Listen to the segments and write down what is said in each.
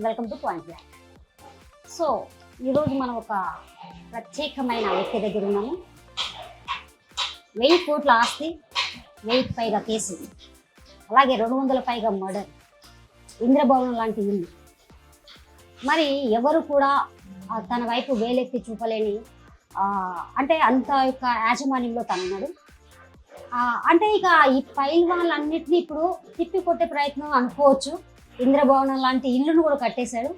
Welcome to point block. So ఈరోజు మనం ఒక ప్రత్యేకమైన వ్యక్తి దగ్గర ఉన్నాము. 1000 కోట్ల ఆస్తి, 1000కి పైగా కేసు, అలాగే 200 పైగా మర్డర్, ఇంద్రభవనం లాంటి ఇల్లు. మరి ఎవరు కూడా తన వైపు వేలెత్తి చూపలేని అంటే అంత యొక్క యాజమాన్యంలో తనున్నాడు. అంటే ఇక ఈ పైల్వాన్లన్నింటినీ ఇప్పుడు తిప్పి కొట్టే ప్రయత్నం అనుకోవచ్చు. ఇంద్రభవనం లాంటి ఇల్లును కూడా కట్టేశాడు.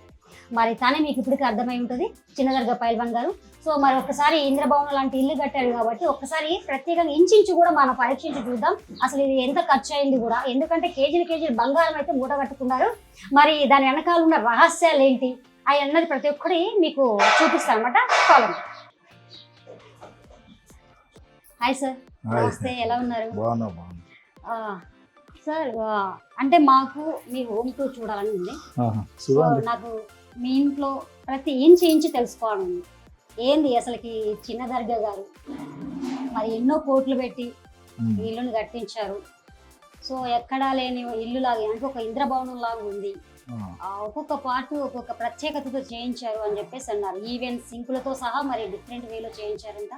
మరి తనే మీకు ఇప్పటికీ అర్థమై ఉంటుంది, చిన్నదర్గా పైల్వాన్ గారు. సో మరి ఒక్కసారి ఇంద్రభవనం లాంటి ఇల్లు కట్టాడు కాబట్టి ఒక్కసారి ప్రత్యేకంగా ఇంచించు కూడా మనం పరీక్షించి చూద్దాం అసలు ఇది ఎంత ఖర్చు అయింది కూడా. ఎందుకంటే కేజీలు బంగారం అయితే మూట కట్టుకున్నారు. మరి దాని వెనకాల ఉన్న రహస్యాలు ఏంటి అవి అన్నది ప్రతి ఒక్కటి మీకు చూపిస్తాను అనమాట. ఫాలో. హాయ్ సార్, నమస్తే, ఎలా ఉన్నారు? సార్ అంటే మాకు మీ హోమ్ టూర్ చూడాలని ఉంది. సో నాకు మీ ఇంట్లో ప్రతి ఇంచి తెలుసుకోవాలని ఉంది. ఏంది అసలుకి చిన్న దర్గా గారు మరి ఎన్నో కోట్లు పెట్టి ఇల్లును కట్టించారు. సో ఎక్కడా లేని ఇల్లు లాగా అంటే ఒక ఇంద్రభవనం లాగా ఉంది. ఒక్కొక్క పార్ట్ ఒక్కొక్క ప్రత్యేకతతో చేయించారు అని చెప్పేసి అన్నారు. ఈవెన్ సింకులతో సహా మరి డిఫరెంట్ వేలో చేయించారంట.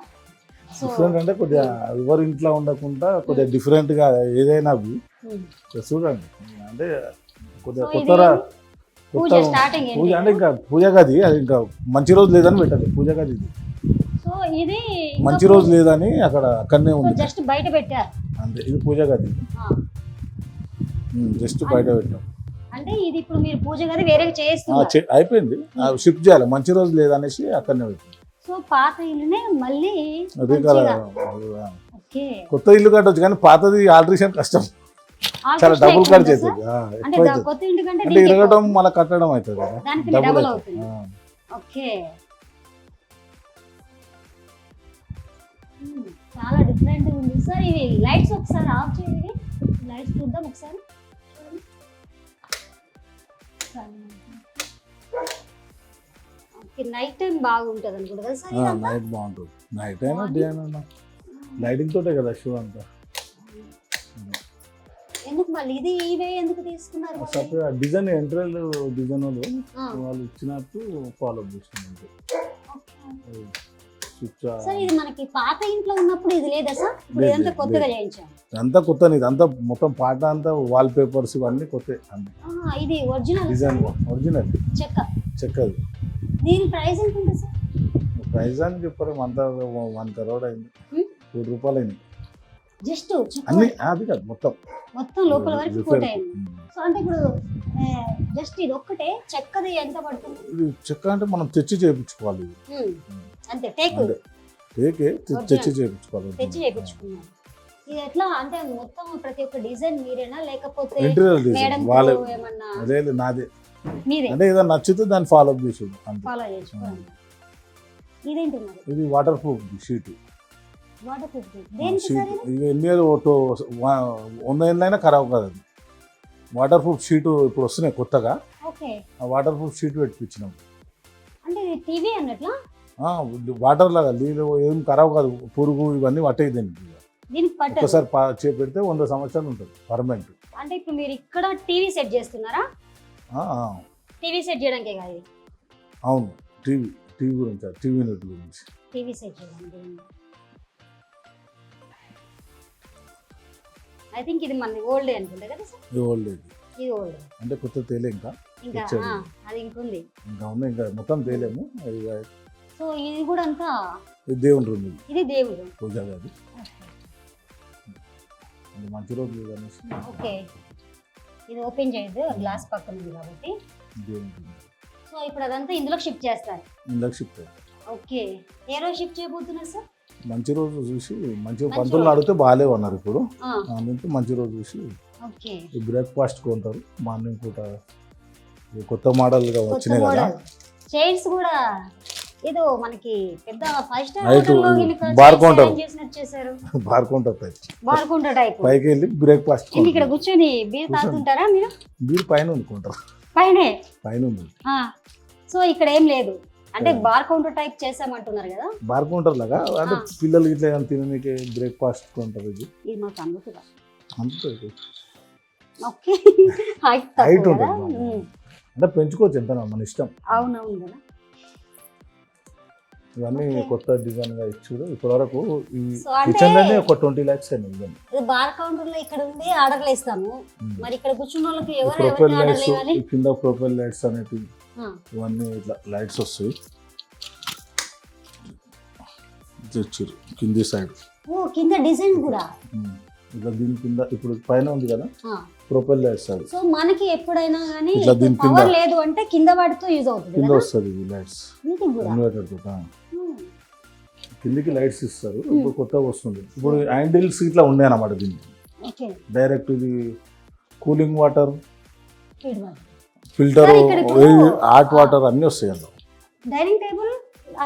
డిఫరెంట్ అంటే కొద్దిగా ఎవరి ఇంట్లో ఉండకుండా కొద్దిగా డిఫరెంట్ గా ఏదైనా చూడండి. అంటే కొద్దిగా కొత్త పూజ అంటే ఇంకా పూజ గది అది ఇంకా మంచి రోజు లేదని పెట్టాలి. పూజ గది ఇది మంచి రోజు లేదని అక్కడనే ఉంది, జస్ట్ బయట పెట్టారు అంతే. ఇది పూజ గది జస్ట్ బయట పెట్టాం. అంటే ఇది ఇప్పుడు మీరు పూజ గది వేరే చేస్తున్నారు, అయిపోయింది. షిఫ్ట్ చేయాలి, మంచి రోజు లేదనేసి అక్కడనే పెట్టాం. సో పాత ఇల్లునే మళ్ళీ అదే కదా, కొత్త ఇల్లు కట్టవచ్చు కానీ పాతది ఆల్టరేషన్ కష్టం, చాలా డబుల్ ఖర్చు అవుతుంది. అంటే ఇరగడం మళ్ళీ కట్టడం అవుతుంది కదా, డబుల్ అవుతుంది. ఓకే, చాలా డిఫరెంట్ ఉంది సార్. ఇవి లైట్స్ ఒకసారి ఆఫ్ చేయండి, లైట్స్ చూద్దాం ఒకసారి. నైట్ టైం బాగుంటుంది అనుకుంటా కదా సార్? నైట్ బాగుంటుంది, నైట్ అయినా డే అయినా లైటింగ్ తోటే కదా షో అంతా. ఎందుకు మళ్ళీ ఇది ఇవే ఎందుకు తీసుకున్నారు? సపరేట్ డిజైన్ ఎంట్రల్ డిజైన్ వాళ్ళు ఇచ్చినట్టు ఫాలో చేస్తున్నారు. సార్ ఇది మనకి పాత ఇంట్లో ఉన్నప్పుడు ఇది లేదా సార్? ఇప్పుడు ఇదంతా కొత్తగా చేయించాం. అంతా కొత్త, ఇదంతా మొత్తం పాట అంతా వాల్ పేపర్స్ ఇవన్నీ కొత్త. ఇది ఒరిజినల్ డిజైన్, ఒరిజినల్ చెక్కది. దీని ప్రైస్ ఎంత ఉంటుంది సార్? ప్రైస్ అని చెప్పారు, అంతా 1 crore అయింది, 1 కోటి రూపాయలు అయింది జస్ట్ అన్ని. అది కాదు, మొత్తం లోపల వరకు కోట్ అయింది. సో అంటే ఇప్పుడు జస్ట్ ఇది ఒక్కటే చెక్కది ఎంత పడుతుంది? ఇది చెక్క అంటే మనం తెచ్చి చేయించుకోవాలి, అంతే. తెచ్చి చేయించుకోవాలి. ఇది ఎట్లా అంటే మొత్తం ప్రతి ఒక్క డిజైన్ మీరేనా లేకపోతే ఇంటీరియర్ డిజైన్ వాళ్ళే? అదే నాదే, అంటే ఏదైనా నచ్చితే దాన్ని ఫాలో అప్ చేసి ఫాలో చేసుకోవాలి. ఇదేంటి మరి? ఇది water proof sheet. Water proof sheet ఇది ఎన్ని 100 ఏళ్ళైనా ఖరాబ్ కాదు. అది వాటర్ ప్రూఫ్ షీట్ ఇప్పుడు వస్తున్నాయి కొత్తగా. ఓకే, ఆ వాటర్ ప్రూఫ్ షీట్ పెట్టించినాం. అంటే టీవీ అన్నట్లా వాటర్ లాగా, నీళ్ళు ఏం ఖరాబ్ కాదు, పురుగు ఇవన్నీ పట్టేది దీనికి. ఒకసారి పెడితే 100 సంవత్సరాలు ఉంటుంది పర్మనెంట్. అంటే ఇప్పుడు మీరు ఇక్కడ టీవీ సెట్ చేస్తున్నారా? టీవీ సెట్ చేయడానికే కాదు? అవును, టీవీ గురించి, టీవీ యూనిట్ గురించి. టీవీ సెట్ చేయడానికి ఐ థింక్ ఇది మన ఓల్డ్ అనుకుంటా కదా సార్? ఇది ఓల్డ్, ఇది ఓల్డ్ అంటే కొత్త తేలే ఇంకా అది ఇంకుంది, ఇంకా ఉన్నాయి, ఇంకా మొత్తం తేలేము. సో ఇది కూడా అంతా దేవుని రూమ్, ఇది దేవుడు పూజ గది. మంచి రోజు అనేసి. ఓకే, ఇది ఓపెన్ చేయదు, గ్లాస్ పక్కన ఉంది కాబట్టి. సో ఇప్పుడు అదంతా ఇందులో షిఫ్ట్ చేస్తారు? ఇందులో షిఫ్ట్. ఓకే, ఏ రోజు షిఫ్ట్ చేయబోతున్నారు సార్? మంచి రోజు చూసి, మంచిగా పంతులు అడిగితే బాగాలేవు అన్నారు. ఇప్పుడు మంచి రోజు చూసి బ్రేక్ఫాస్ట్ కొంటారు, మార్నింగ్ పూట కొత్త మోడల్ గా వచ్చినాయి కదా. చైర్స్ కూడా ఏదో మనకి పెద్ద 5 star bar counter, bar counter type పైకి వెళ్ళి బ్రేక్ఫాస్ట్ ఇక్కడ కూర్చొని బీర్ తాగుతుంటారా మీరు? బీర్ పైన అనుకుంటారు, పైన ఉంది. సో ఇక్కడ ఏం లేదు, అంటే బార్ కౌంటర్ టైప్ చేసామంటున్నారు కదా? బార్ కౌంటర్ లాగా, అంటే పిల్లలు ఇట్లా తినడానికి బ్రేక్ఫాస్ట్ కౌంటర్. ఇది మాకు అందుతుందా? అందుతుంది. ఓకే, హైట్ ఉంటుంది. అంటే పెంచుకోవచ్చు ఎంత మన ఇష్టం. అవునవును కదా. ఇవన్నీ కొత్త డిజైన్ గా ఇచ్చారు. ఇప్పటి వరకు ఈ సో అంటే కిచెన్ లోనే ఒక 20 lakhs అయినా ఇవ్వండి. ఇది బార్ కౌంటర్ లో ఇక్కడ ఉంది ఆర్డర్లు ఇస్తాము. మరి ఇక్కడ కూర్చున్న వాళ్ళకి ఎవరు ప్రొఫైల్ ఆర్డర్ లైట్స్ ఇవ్వాలి? కింద ప్రొఫైల్ లైట్స్ అనేవి ఇవన్నీ ఇట్లా లైట్స్ వస్తాయి. తెచ్చారు కింది సైడ్. ఓ కింద డిజైన్ కూడా ఇట్లా దీని కింద ఇప్పుడు పైన ఉంది కదా ప్రొఫైల్ లైట్స్ అది. సో మనకి ఎప్పుడైనా కానీ ఇట్లా దీని కింద పవర్ లేదు అంటే కింద వాటితో యూజ్ అవుతుంది కింద కదా. వస్తుంది ఈ లైట్స్ ఇది కూడా ఇన్వర్టర్ తోట కిందికి లైట్స్ ఇస్తారు. ఇప్పుడు కొత్తగా వస్తుంది. ఇప్పుడు హ్యాండిల్స్ ఇట్లా ఉన్నాయి అన్నమాట. దీనికి ఓకే డైరెక్ట్ ఇది కూలింగ్ వాటర్ ఫీడ్బ్యాక్. ఫిల్టర్ సరే, ఇక్కడ ఇప్పుడు హాట్ వాటర్ అన్నీ వస్తాయి అందులో. డైనింగ్ టేబుల్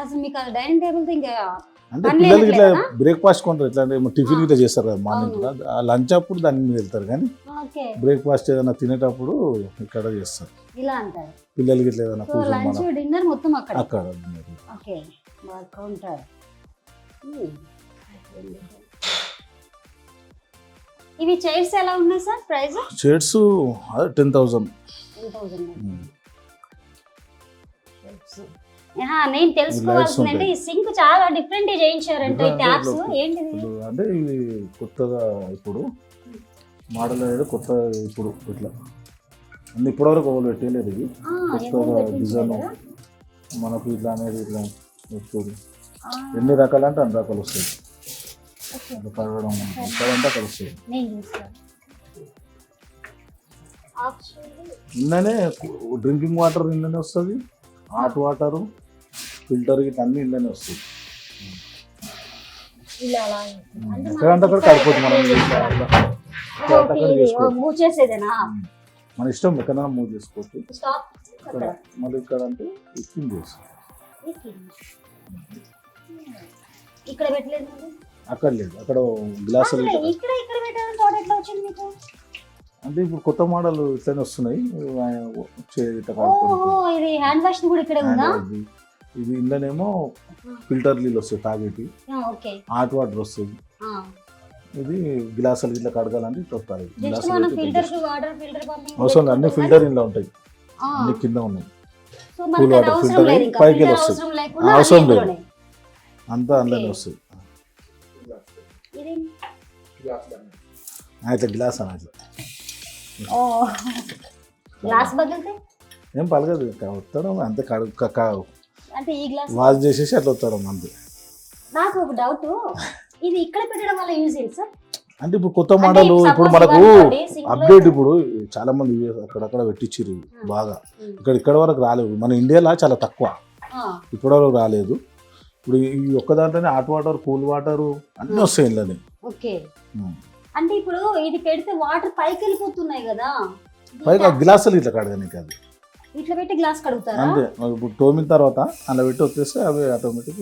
అసలు మీకు డైనింగ్ టేబుల్ తో ఇంకా అంటే పని పిల్లలకి ఇట్లా లేనట్లేదా? బ్రేక్ఫాస్ట్ కొంటారు. ఇట్లా టిఫిన్ ఇట్లా చేస్తారు కదా మార్నింగ్ అవును. కూడా. లంచ్ అప్పుడు దాని మీద వెళ్తారు కానీ ఓకే బ్రేక్ఫాస్ట్ ఏదైనా తినేటప్పుడు ఇక్కడ చేస్తారు. ఇలా అంటారు. పిల్లలకి ఇట్లా ఏదైనా సో కూర్చొని లంచ్ మనం డిన్నర్ మొత్తం అక్కడ. అక్కడ ఓకే బార్ కౌంటర్. ఇవి చైర్స్ ఎలా ఉన్నాయి సార్ ప్రైస్? షేడ్స్ 10,000. 10,000. నేను తెలుసుకోవాల్సింది అంటే ఈ సింక్ చాలా డిఫరెంట్ చేయించారంటే ఈ ట్యాప్స్ ఏంటిది? అంటే ఇవి కొత్తగా ఇప్పుడు మోడల్ అనేది కొత్త. ఇప్పుడు ఇట్లా అన్ని ఇప్పటివరకు ఒకళ్ళు పెట్టలేదు. ఇది కొత్తగా డిజైన్ మనకు ఇట్లా అనేది ఇట్లా వస్తుంది. ఎన్ని రకాలు అంటే అన్ని రకాలు వస్తాయి. కడగడం ఇక్కడంతా అక్కడ వస్తుంది. ఇంట్లోనే డ్రింకింగ్ వాటర్ ఇంట్లోనే వస్తుంది. హాట్ వాటరు ఫిల్టర్ గిట్ల అన్ని ఇంట్లోనే వస్తుంది. ఎక్కడంటే అక్కడ కడిపోతుంది. మనం మూవ్ చేసేదేనా? మన ఇష్టం ఎక్కడైనా మూవ్ చేసుకోవచ్చు. ఇక్కడ మళ్ళీ ఇక్కడ అంటే ఇచ్చింగ్ చేస్తాం. ఇక్కడ పెట్టలేదు అక్కడ లేదు. అక్కడ గ్లాసులు ఇక్కడ ఇక్కడ పెట్టాలని తోట ఎట్లా వచ్చింది మీకు? అంటే ఇప్పుడు కొత్త మోడల్ ఇట్లనే వస్తున్నాయి. ఇది హ్యాండ్ వాష్ కూడా ఇక్కడే ఉందా? ఇది ఇంట్లోనేమో ఫిల్టర్ నీళ్ళు వస్తాయి తాగేటి. ఓకే హాట్ వాటర్ వస్తుంది. ఇది గ్లాసులు ఇట్లా కడగాలంటే ఇట్లా వస్తాయి. జస్ట్ మనం ఫిల్టర్ కి వాటర్ ఫిల్టర్ పంపింగ్ అవసరం అన్ని ఫిల్టర్ ఇంట్లో ఉంటాయి. అన్ని కింద ఉన్నాయి. సో మనకి వాటర్ అవసరం ఫిల్టర్ లేదు ఇంకా పైకి ఫిల్టర్ వస్తుంది. అవసరం లేకుండా అవసరం అన్ని లేదు. ఇందులోనే. అంతా అందులోనే వస్తుంది. ఇది ఇట్లా గ్లాస్ అని ఇట్లా ఓ గ్లాస్ బగిలితే ఏం పలగదు. వస్తాడం అంతే అంటే ఈ గ్లాస్ వాష్ చేసేసి అట్లా వస్తాడం అంతే. నాకు ఒక డౌట్, ఇది ఇక్కడ పెట్టడం వల్ల యూజ్ ఏంటి సార్? అంటే ఇప్పుడు కొత్త మోడల్ ఇప్పుడు మనకు అప్డేట్. ఇప్పుడు చాలా మంది అక్కడక్కడ పెట్టించారు బాగా. ఇక్కడ వరకు రాలేదు. మన ఇండియాలో చాలా తక్కువ. ఇప్పటి వరకు రాలేదు. ఇప్పుడు ఈ ఒక్క దాంట్లోనే హాట్ వాటర్ కూల్ వాటర్ అన్నీ వస్తాయి ఇంట్లోనే. ఓకే అంటే ఇప్పుడు ఇది పెడితే వాటర్ పైకి వెళ్ళిపోతున్నాయి కదా, పైగా గ్లాసులు ఇట్లా కడగని కాదు. ఇట్లా పెట్టి గ్లాస్ కడుగుతారా? అంతే. ఇప్పుడు తోమిన తర్వాత అలా పెట్టి వచ్చేస్తే అవి ఆటోమేటిక్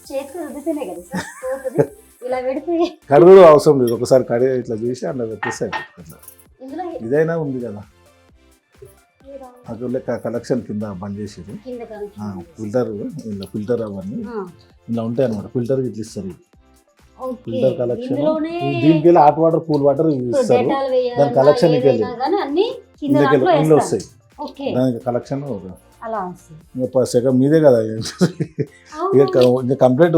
చేతికి రుద్దితేనే కదా సార్ పోతుంది. ఇలా పెడితే కడుగుడు అవసరం లేదు. ఒకసారి కడిగి ఇట్లా చేసి అలా పెట్టేస్తే అట్లా. ఇందులో ఇదైనా ఉంది కదా అక్కడ కలెక్షన్ కింద బంద్ చేసేది. ఫిల్టర్ అవన్నీ ఇలా ఉంటాయి అనమాట. ఫిల్టర్ ఇట్లా ఇస్తారు. ఫిల్టర్ కలెక్షన్ దీనికి వెళ్ళి హాట్ వాటర్ కూల్ వాటర్ ఇస్తారు. దాని కలెక్షన్ ఇంట్లో వస్తాయి. దానికి కలెక్షన్ సెకండ్ మీదే కదా. ఇంకా కంప్లీట్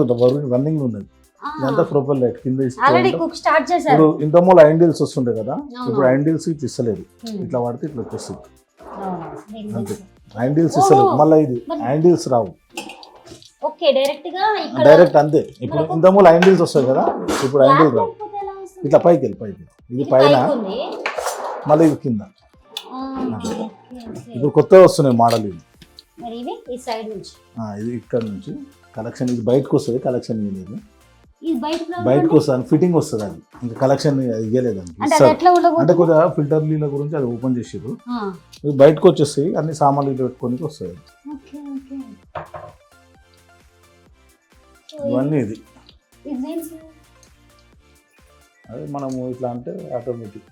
రన్నింగ్ ఉన్నది. ఇదంతా ప్రొఫైల్ లైట్ కింద ఇప్పుడు ఇంత మూల హ్యాండిల్స్ వస్తుంటాయి కదా. ఇప్పుడు హ్యాండిల్స్ ఇట్లా ఇస్తలేదు. ఇట్లా వాడితే ఇట్లా వచ్చేస్తుంది అంతే. హ్యాండిల్స్ ఇస్తలేదు. మళ్ళీ ఇది హ్యాండిల్స్ రావు. డైరెక్ట్ అంతే. ఇప్పుడు ఇంత మూల హ్యాండిల్స్ వస్తాయి కదా. ఇప్పుడు హ్యాండిల్ రావు. ఇట్లా పైకి వెళ్ళి ఇది పైన మళ్ళీ ఇది కింద. ఇప్పుడు కొత్తగా వస్తున్నాయి మోడల్. ఇది ఇది ఇక్కడ నుంచి కలెక్షన్. ఇది బయటకు వస్తుంది. కలెక్షన్ ఇవ్వలేదు. బయటకు వస్తుంది. ఫిట్టింగ్ వస్తుంది. అది ఇంకా కలెక్షన్ ఇవ్వలేదు. అంటే కొద్దిగా ఫిల్టర్ నీళ్ళ గురించి అది ఓపెన్ చేసారు. బయటకు వచ్చేస్తాయి. అన్ని సామాన్లు పెట్టుకొని వస్తాయి. ఇవన్నీ ఇది అదే మనము ఇట్లా అంటే ఆటోమేటిక్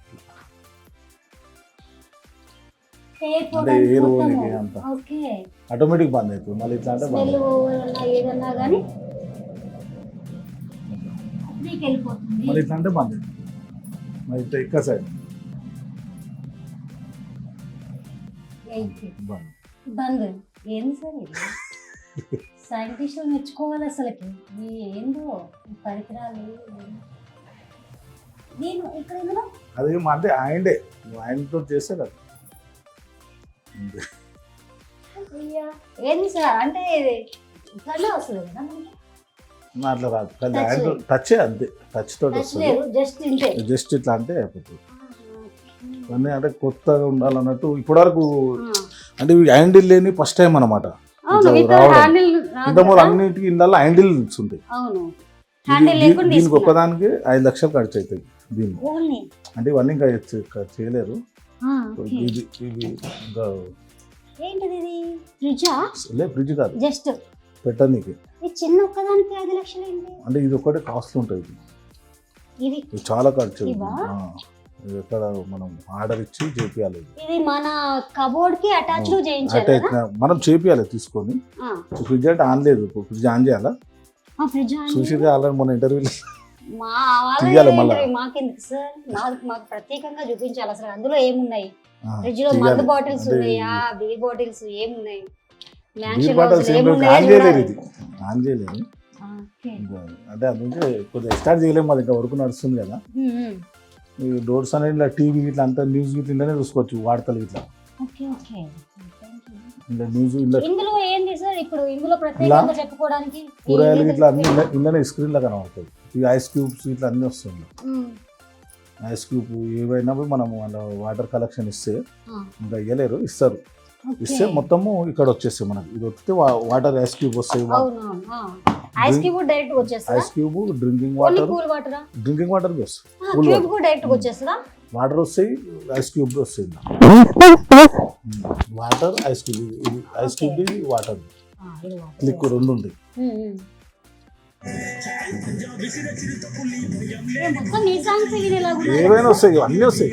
అంటే ఎయిర్ ఓనికి అంత ఆటోమేటిక్ బంద్ అవుతుంది. మళ్ళీ ఇట్లా అంటే మళ్ళీ ఇట్లా అంటే బంద్ అవుతుంది. మళ్ళీ ఇక్కడ సైడ్ ఎయిట్ బంద్. బంద్ ఏంది సార్ ఇది? సైంటిస్టులు మెచ్చుకోవాలి అసలుకి. ఏందో ఈ పరికరాలు. నేను ఇక్కడ ఇందులో అది అంటే ఆయనతో చేస్తారు అది. అయ్యా, ఏంది సార్ అంటే ఇది ఇట్లనే వస్తుంది కదా మనకి? అట్లా రాదు, కానీ ఆయనతో టచ్ అంతే, టచ్ తోటి టచ్ వస్తుంది. లేదు, జస్ట్ ఇంతే. జస్ట్ ఇట్లా అంటే అయిపోతుంది. అన్నీ అంటే కొత్తగా ఉండాలన్నట్టు ఇప్పటివరకు అంటే ఇవి హ్యాండిల్ లేని ఫస్ట్ టైం అనమాట. అవును, ఇట్లా విత్ రావడం. హ్యాండిల్ రాదు ఇంతకుముందు కదా? అన్నిటికీ ఇళ్ళల్లో హ్యాండిల్స్ ఉంటాయి. అవును, హ్యాండిల్ లేకుండా దీనికి తీసుకున్నా. ఒక్కదానికి 5 లక్షలు ఖర్చు అవుతాయి దీనికి. ఓన్లీ అంటే ఇవన్నీ ఇంకా చేయలేరు. ఓకే. ఇది ఇంకా ఏంటిది ఇది? ఫ్రిడ్జా? ఫ్రిడ్జ్ కాదు, జస్ట్ పెట్టనీకి. ఈ చిన్న ఒక్కదానికి 5 లక్షలు ఏంటి? అంటే ఇది ఒకటి కాస్ట్ ఉంటుంది. ఇది ఇది చాలా ఖర్చు. ఇవా? ఎక్కడ మనం ఆర్డర్ ఇచ్చి చేపియాలి. ఇది మన కబోర్డ్ కి అటాచ్డ్ చేయించాలి అంటే కదా? మనం చేపియాలి తీసుకొని. ఫ్రిడ్జ్ అంటే ఆన్ లేదు, ఫ్రిడ్జ్ ఆన్ చేయాలా? ఫ్రిడ్జ్ చూసి ఆల్రెడీ మన ఇంటర్వ్యూలో మా తీయాలి మళ్ళా. మాకెందుకు సార్? మాకు ప్రత్యేకంగా చూపించాలి అసలు అందులో ఏమున్నాయి. ఫ్రిడ్జ్ లో తీయాలి. మందు బాటిల్స్ అంటే ఉన్నాయా, బీర్ బాటిల్స్ ఏమున్నాయి, బీర్ మ్యాన్షన్ బాటిల్స్ హౌస్లో ఆన్ ఏమున్నాయో చేయలేదు, చూడాలి. ఇది ఆన్ చేయలేదు. ఓకే. అంటే అందుకే కొద్దిగా స్టార్ట్ చేయలేము, మాది ఇంకా వర్క్ నడుస్తుంది కదా. ఈ డోర్స్ అనేది ఇట్లా టీవీ ఇట్లా అంతా న్యూస్ ఇట్లా ఇంట్లోనే చూసుకోవచ్చు, వార్తలు ఇట్లా ఓకే ఓకే. ఇంకా న్యూస్ ఇలా ఇందులో ఏంది సార్ ఇప్పుడు ఇందులో ప్రత్యేకంగా చెప్పుకోవడానికి? కూరగాయలు ఇట్లా అన్ని ఇంట్లోనే స్క్రీన్ లా కనబడుతుంది. ఈ ఐస్ క్యూబ్స్ ఇట్లా అన్ని వస్తుంది. ఐస్ క్యూబ్ ఏవైనా మనం వాళ్ళ వాటర్ కలెక్షన్ ఇస్తే ఇంకా ఇవ్వలేరు, ఇస్తారు. ఇస్తే మొత్తము ఇక్కడ వచ్చేస్తాయి మనకి. ఇది వస్తే వాటర్ ఐస్ క్యూబ్ వస్తాయి. ఐస్ క్యూబ్ డైరెక్ట్ వచ్చేస్తుందా? Ice cube, drinking water, cool water, drinking water వస్తాయి. క్యూబ్ కూడా డైరెక్ట్ వచ్చేస్తుందా? వాటర్ వస్తాయి, ఐస్ క్యూబ్ వస్తాయి. వాటర్ ఐస్ క్యూబ్, ఇది ఐస్ క్యూబ్, ఇది వాటర్, లిక్విడ్ రెండు ఉంటాయి. మొత్తం ఈ సాంగ్స్ ఏవైనా వస్తాయి, అన్నీ వస్తాయి.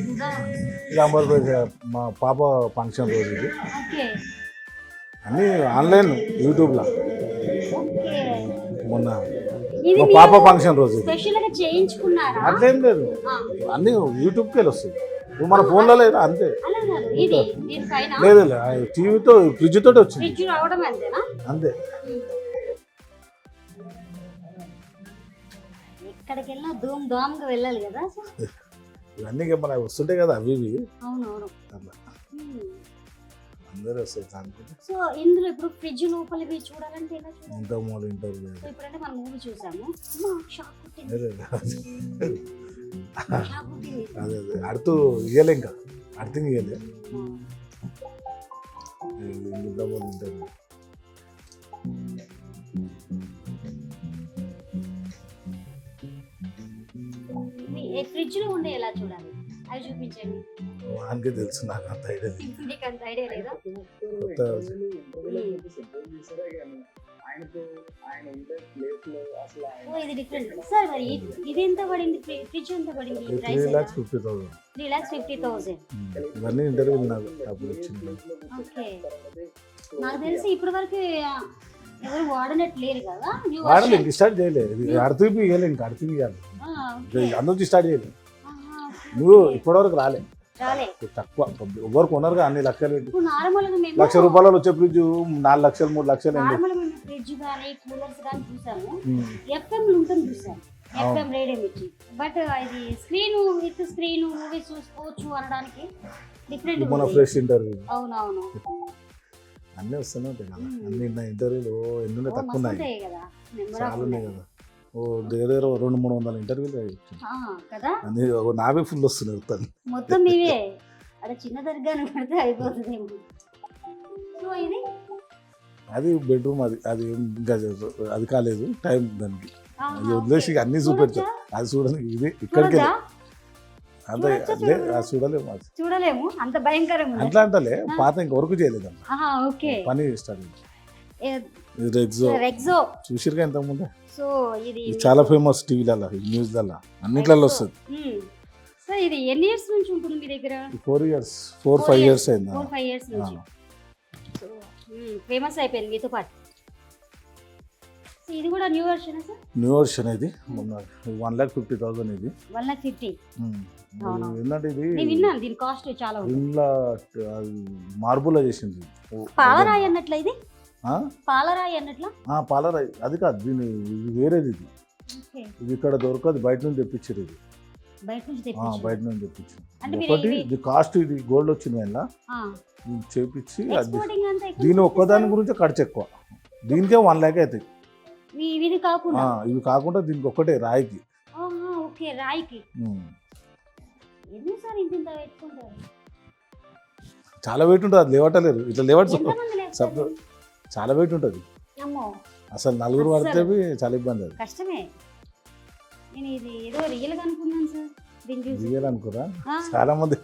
మా పాప ఫంక్షన్ రోజు ఇది అన్నీ ఆన్లైన్ యూట్యూబ్లో. మొన్న మా పాప ఫంక్షన్ రోజు అట్లేం లేదు, అన్నీ యూట్యూబ్కి వెళ్ళి వస్తాయి. ఇప్పుడు మన ఫోన్లో లేదు అంతే. లేదు టీవీతో ఫ్రిడ్జ్ తోటి వచ్చింది అంతే. ఎక్కడికి వెళ్ళినా ధూమ్ ధామ్గా వెళ్ళాలి కదా. ఇవన్నీ మన వస్తుంటాయి కదా అవి ఇవి. అవునవును, అట్లా అందరూ వస్తాయి అనుకుంటే. సో ఇందులో ఇప్పుడు ఫ్రిడ్జ్ లోపలివి చూడాలంటే ఎలా చూడాలి? ఇంత మూడు ఇంటర్వ్యూ ఇప్పుడంటే మనం మూవీ చూసాము, అదే అడుతూ ఇయ్యలే, ఇంకా అర్థం ఇయ్యలే. ఇంత మూడు ఇంటర్వ్యూ ఫ్రిడ్జ్ లో ఉండే ఎలా చూడాలి అది చూపించండి. వానికి తెలుసు, నాకు అంత ఐడియా లేదు. నీకు అంత ఐడియా లేదా? ఇది డిఫరెంట్ సార్. మరి ఇది ఎంత పడింది? ఫ్రిడ్జ్ ఎంత పడింది? 3,50,000. 3,50,000. ఇవన్నీ ఇంటర్వ్యూ నాకు అప్పుడు వచ్చింది. ఓకే, నాకు తెలిసి ఇప్పటి వరకు ఎవరు వాడనట్టు లేరు కదా. వాడలే, ఇంక స్టార్ట్ చేయలేదు. అర్థం ఇవ్వాలి, ఇంకా అర్థం ఇవ్వాలి, అందుకు స్టార్ట్ చేయలేదు. నువ్వు ఇప్పటివరకు రాలే, తక్కువ. ఎవరు కొనరుగా అన్ని లక్షలు పెట్టి. ₹1,00,000 వచ్చే ఫ్రిడ్జ్ 4 లక్షలు 3 లక్షలు. ఫ్రిడ్జ్ కానీ కూలర్స్ కానీ చూసాము, ఎఫ్ఎం ఉంటుంది చూసాను, ఎఫ్ఎం రేడియం ఇచ్చి. బట్ ఇది స్క్రీన్ విత్ స్క్రీన్ మూవీ చూసుకోవచ్చు అనడానికి డిఫరెంట్. మన ఫ్రెష్ ఇంటర్వ్యూ. అవునవును, అన్నీ వస్తూనే ఉంటాయి కదా. అన్ని ఇంటర్వ్యూలు ఎన్ని తక్కువ ఉన్నాయి, చాలా ఉన్నాయి కదా. దగ్గర 200-300 ఇంటర్వ్యూలు కదా. అన్ని నావే ఫుల్ వస్తున్నాయి మొత్తం ఇవే. అక్కడ చిన్న దర్గాను పెడితే అయిపోతుంది. సో ఇది అది బెడ్రూమ్, అది ఇంకా అది కాలేదు టైం దానికి. అది వదిలేసి అన్ని చూపెడతా, అది చూడలేదు. ఇది ఇక్కడికి అంత చూడలేము, అంత భయంకరంగా అట్లా అంటలే. పాత ఇంకా వర్క్ చేయలేదు, పని స్టార్ట్. చూసిరుగా ఇంతకు ముందే. సో ఇది చాలా ఫేమస్ టీవీలలో, న్యూస్లలో, అన్నిట్లలో వస్తుంది. సో ఇది ఎన్ని ఇయర్స్ నుంచి ఉంటుంది మీ దగ్గర? 4 years 4-5 years అయింది. 4-5 years నుంచి ఫేమస్ అయిపోయింది మీతో పాటు. ఇది కూడా new version sir? New version ఇది మొన్న 1,50,000 ఇది. 1,50,000. ఇది ఏంటంటే ఇది నేను విన్నాను దీని కాస్ట్ చాలా ఉంది. ఇంట్లో మార్బుల్ చేసింది. పాలరాయి అన్నట్ల ఇది? ఆ? పాలరాయి అన్నట్ల? పాలరాయి అది కాదు, దీని ఇది వేరేది. ఇది ఓకే. ఇది ఇక్కడ దొరకదు, బయట నుంచి తెప్పించారు ఇది. బయట నుంచి తెప్పించారు. బయట నుంచి తెప్పించారు. అంటే ఒకటి ఇది కాస్ట్, ఇది గోల్డ్ వచ్చింది ఇలా చేపించి ఎక్స్పోర్టింగ్ అంతా ఎక్కువ దీని ఒక్కదాని గురించి ఖర్చు ఎక్కువ. దీనికే 1 lakh అవుతాయి. ఇది కాకుండా ఇవి కాకుండా దీనికి ఒక్కటే రాయికి. ఓకే, రాయికి. ఎన్ని సార్ ఇంత పెట్టుకుంటారు? చాలా వెయిట్ ఉంటుంది, అది లేవటలేరు. ఇట్లా లేవట్ ఎంతమంది లేస్తారు? చాలా వెయిట్ ఉంటుంది. అమ్మో, అసలు నలుగురు పడితే చాలా ఇబ్బంది. అది కష్టమే. నేను ఇది ఏదో రియల్ గా అనుకున్నాను సార్ దీన్ని చూసి. రియల్ అనుకురా చాలా మంది.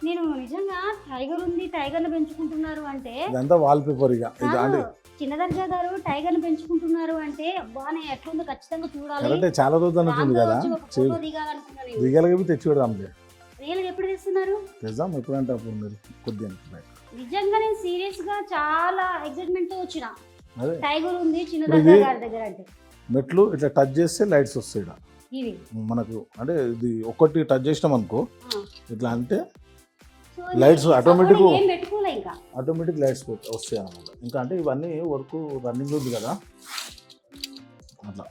నేను నిజంగా టైగర్ ఉంది, టైగర్ ని పెంచుకుంటున్నారు అంటే ఇదంతా వాల్ పేపర్. ఇక చిన్న దర్జా గారు టైగర్ ని పెంచుకుంటున్నారు అంటే బానే ఎట్లుందో ఖచ్చితంగా చూడాలి. అంటే చాలా రోజులు అనుకుంది కదా, దిగాలనుకున్నాను. దిగాలకి తెచ్చి పెడదాం. రియల్ ఎప్పుడు తెస్తున్నారు? తెద్దాం ఎప్పుడంటే అప్పుడు. మీరు కొద్దిగా నిజంగా నేను సీరియస్ గా చాలా ఎక్సైట్మెంట్ తో వచ్చిన. అదే టైగర్ ఉంది చిన్న దర్జా గారి దగ్గర అంటే. మెట్లు ఇట్లా టచ్ చేస్తే లైట్స్ వస్తాయి ఇవి మనకు. అంటే ఇది ఒకటి టచ్ చేసినాం అనుకో, ఇట్లా అంటే లైట్స్ ఆటోమేటిక్ లైట్స్ వస్తాయి అన్నమాట. ఇంకా అంటే ఇవన్నీ వర్క్ రన్నింగ్ ఉంది కదా, అట్లా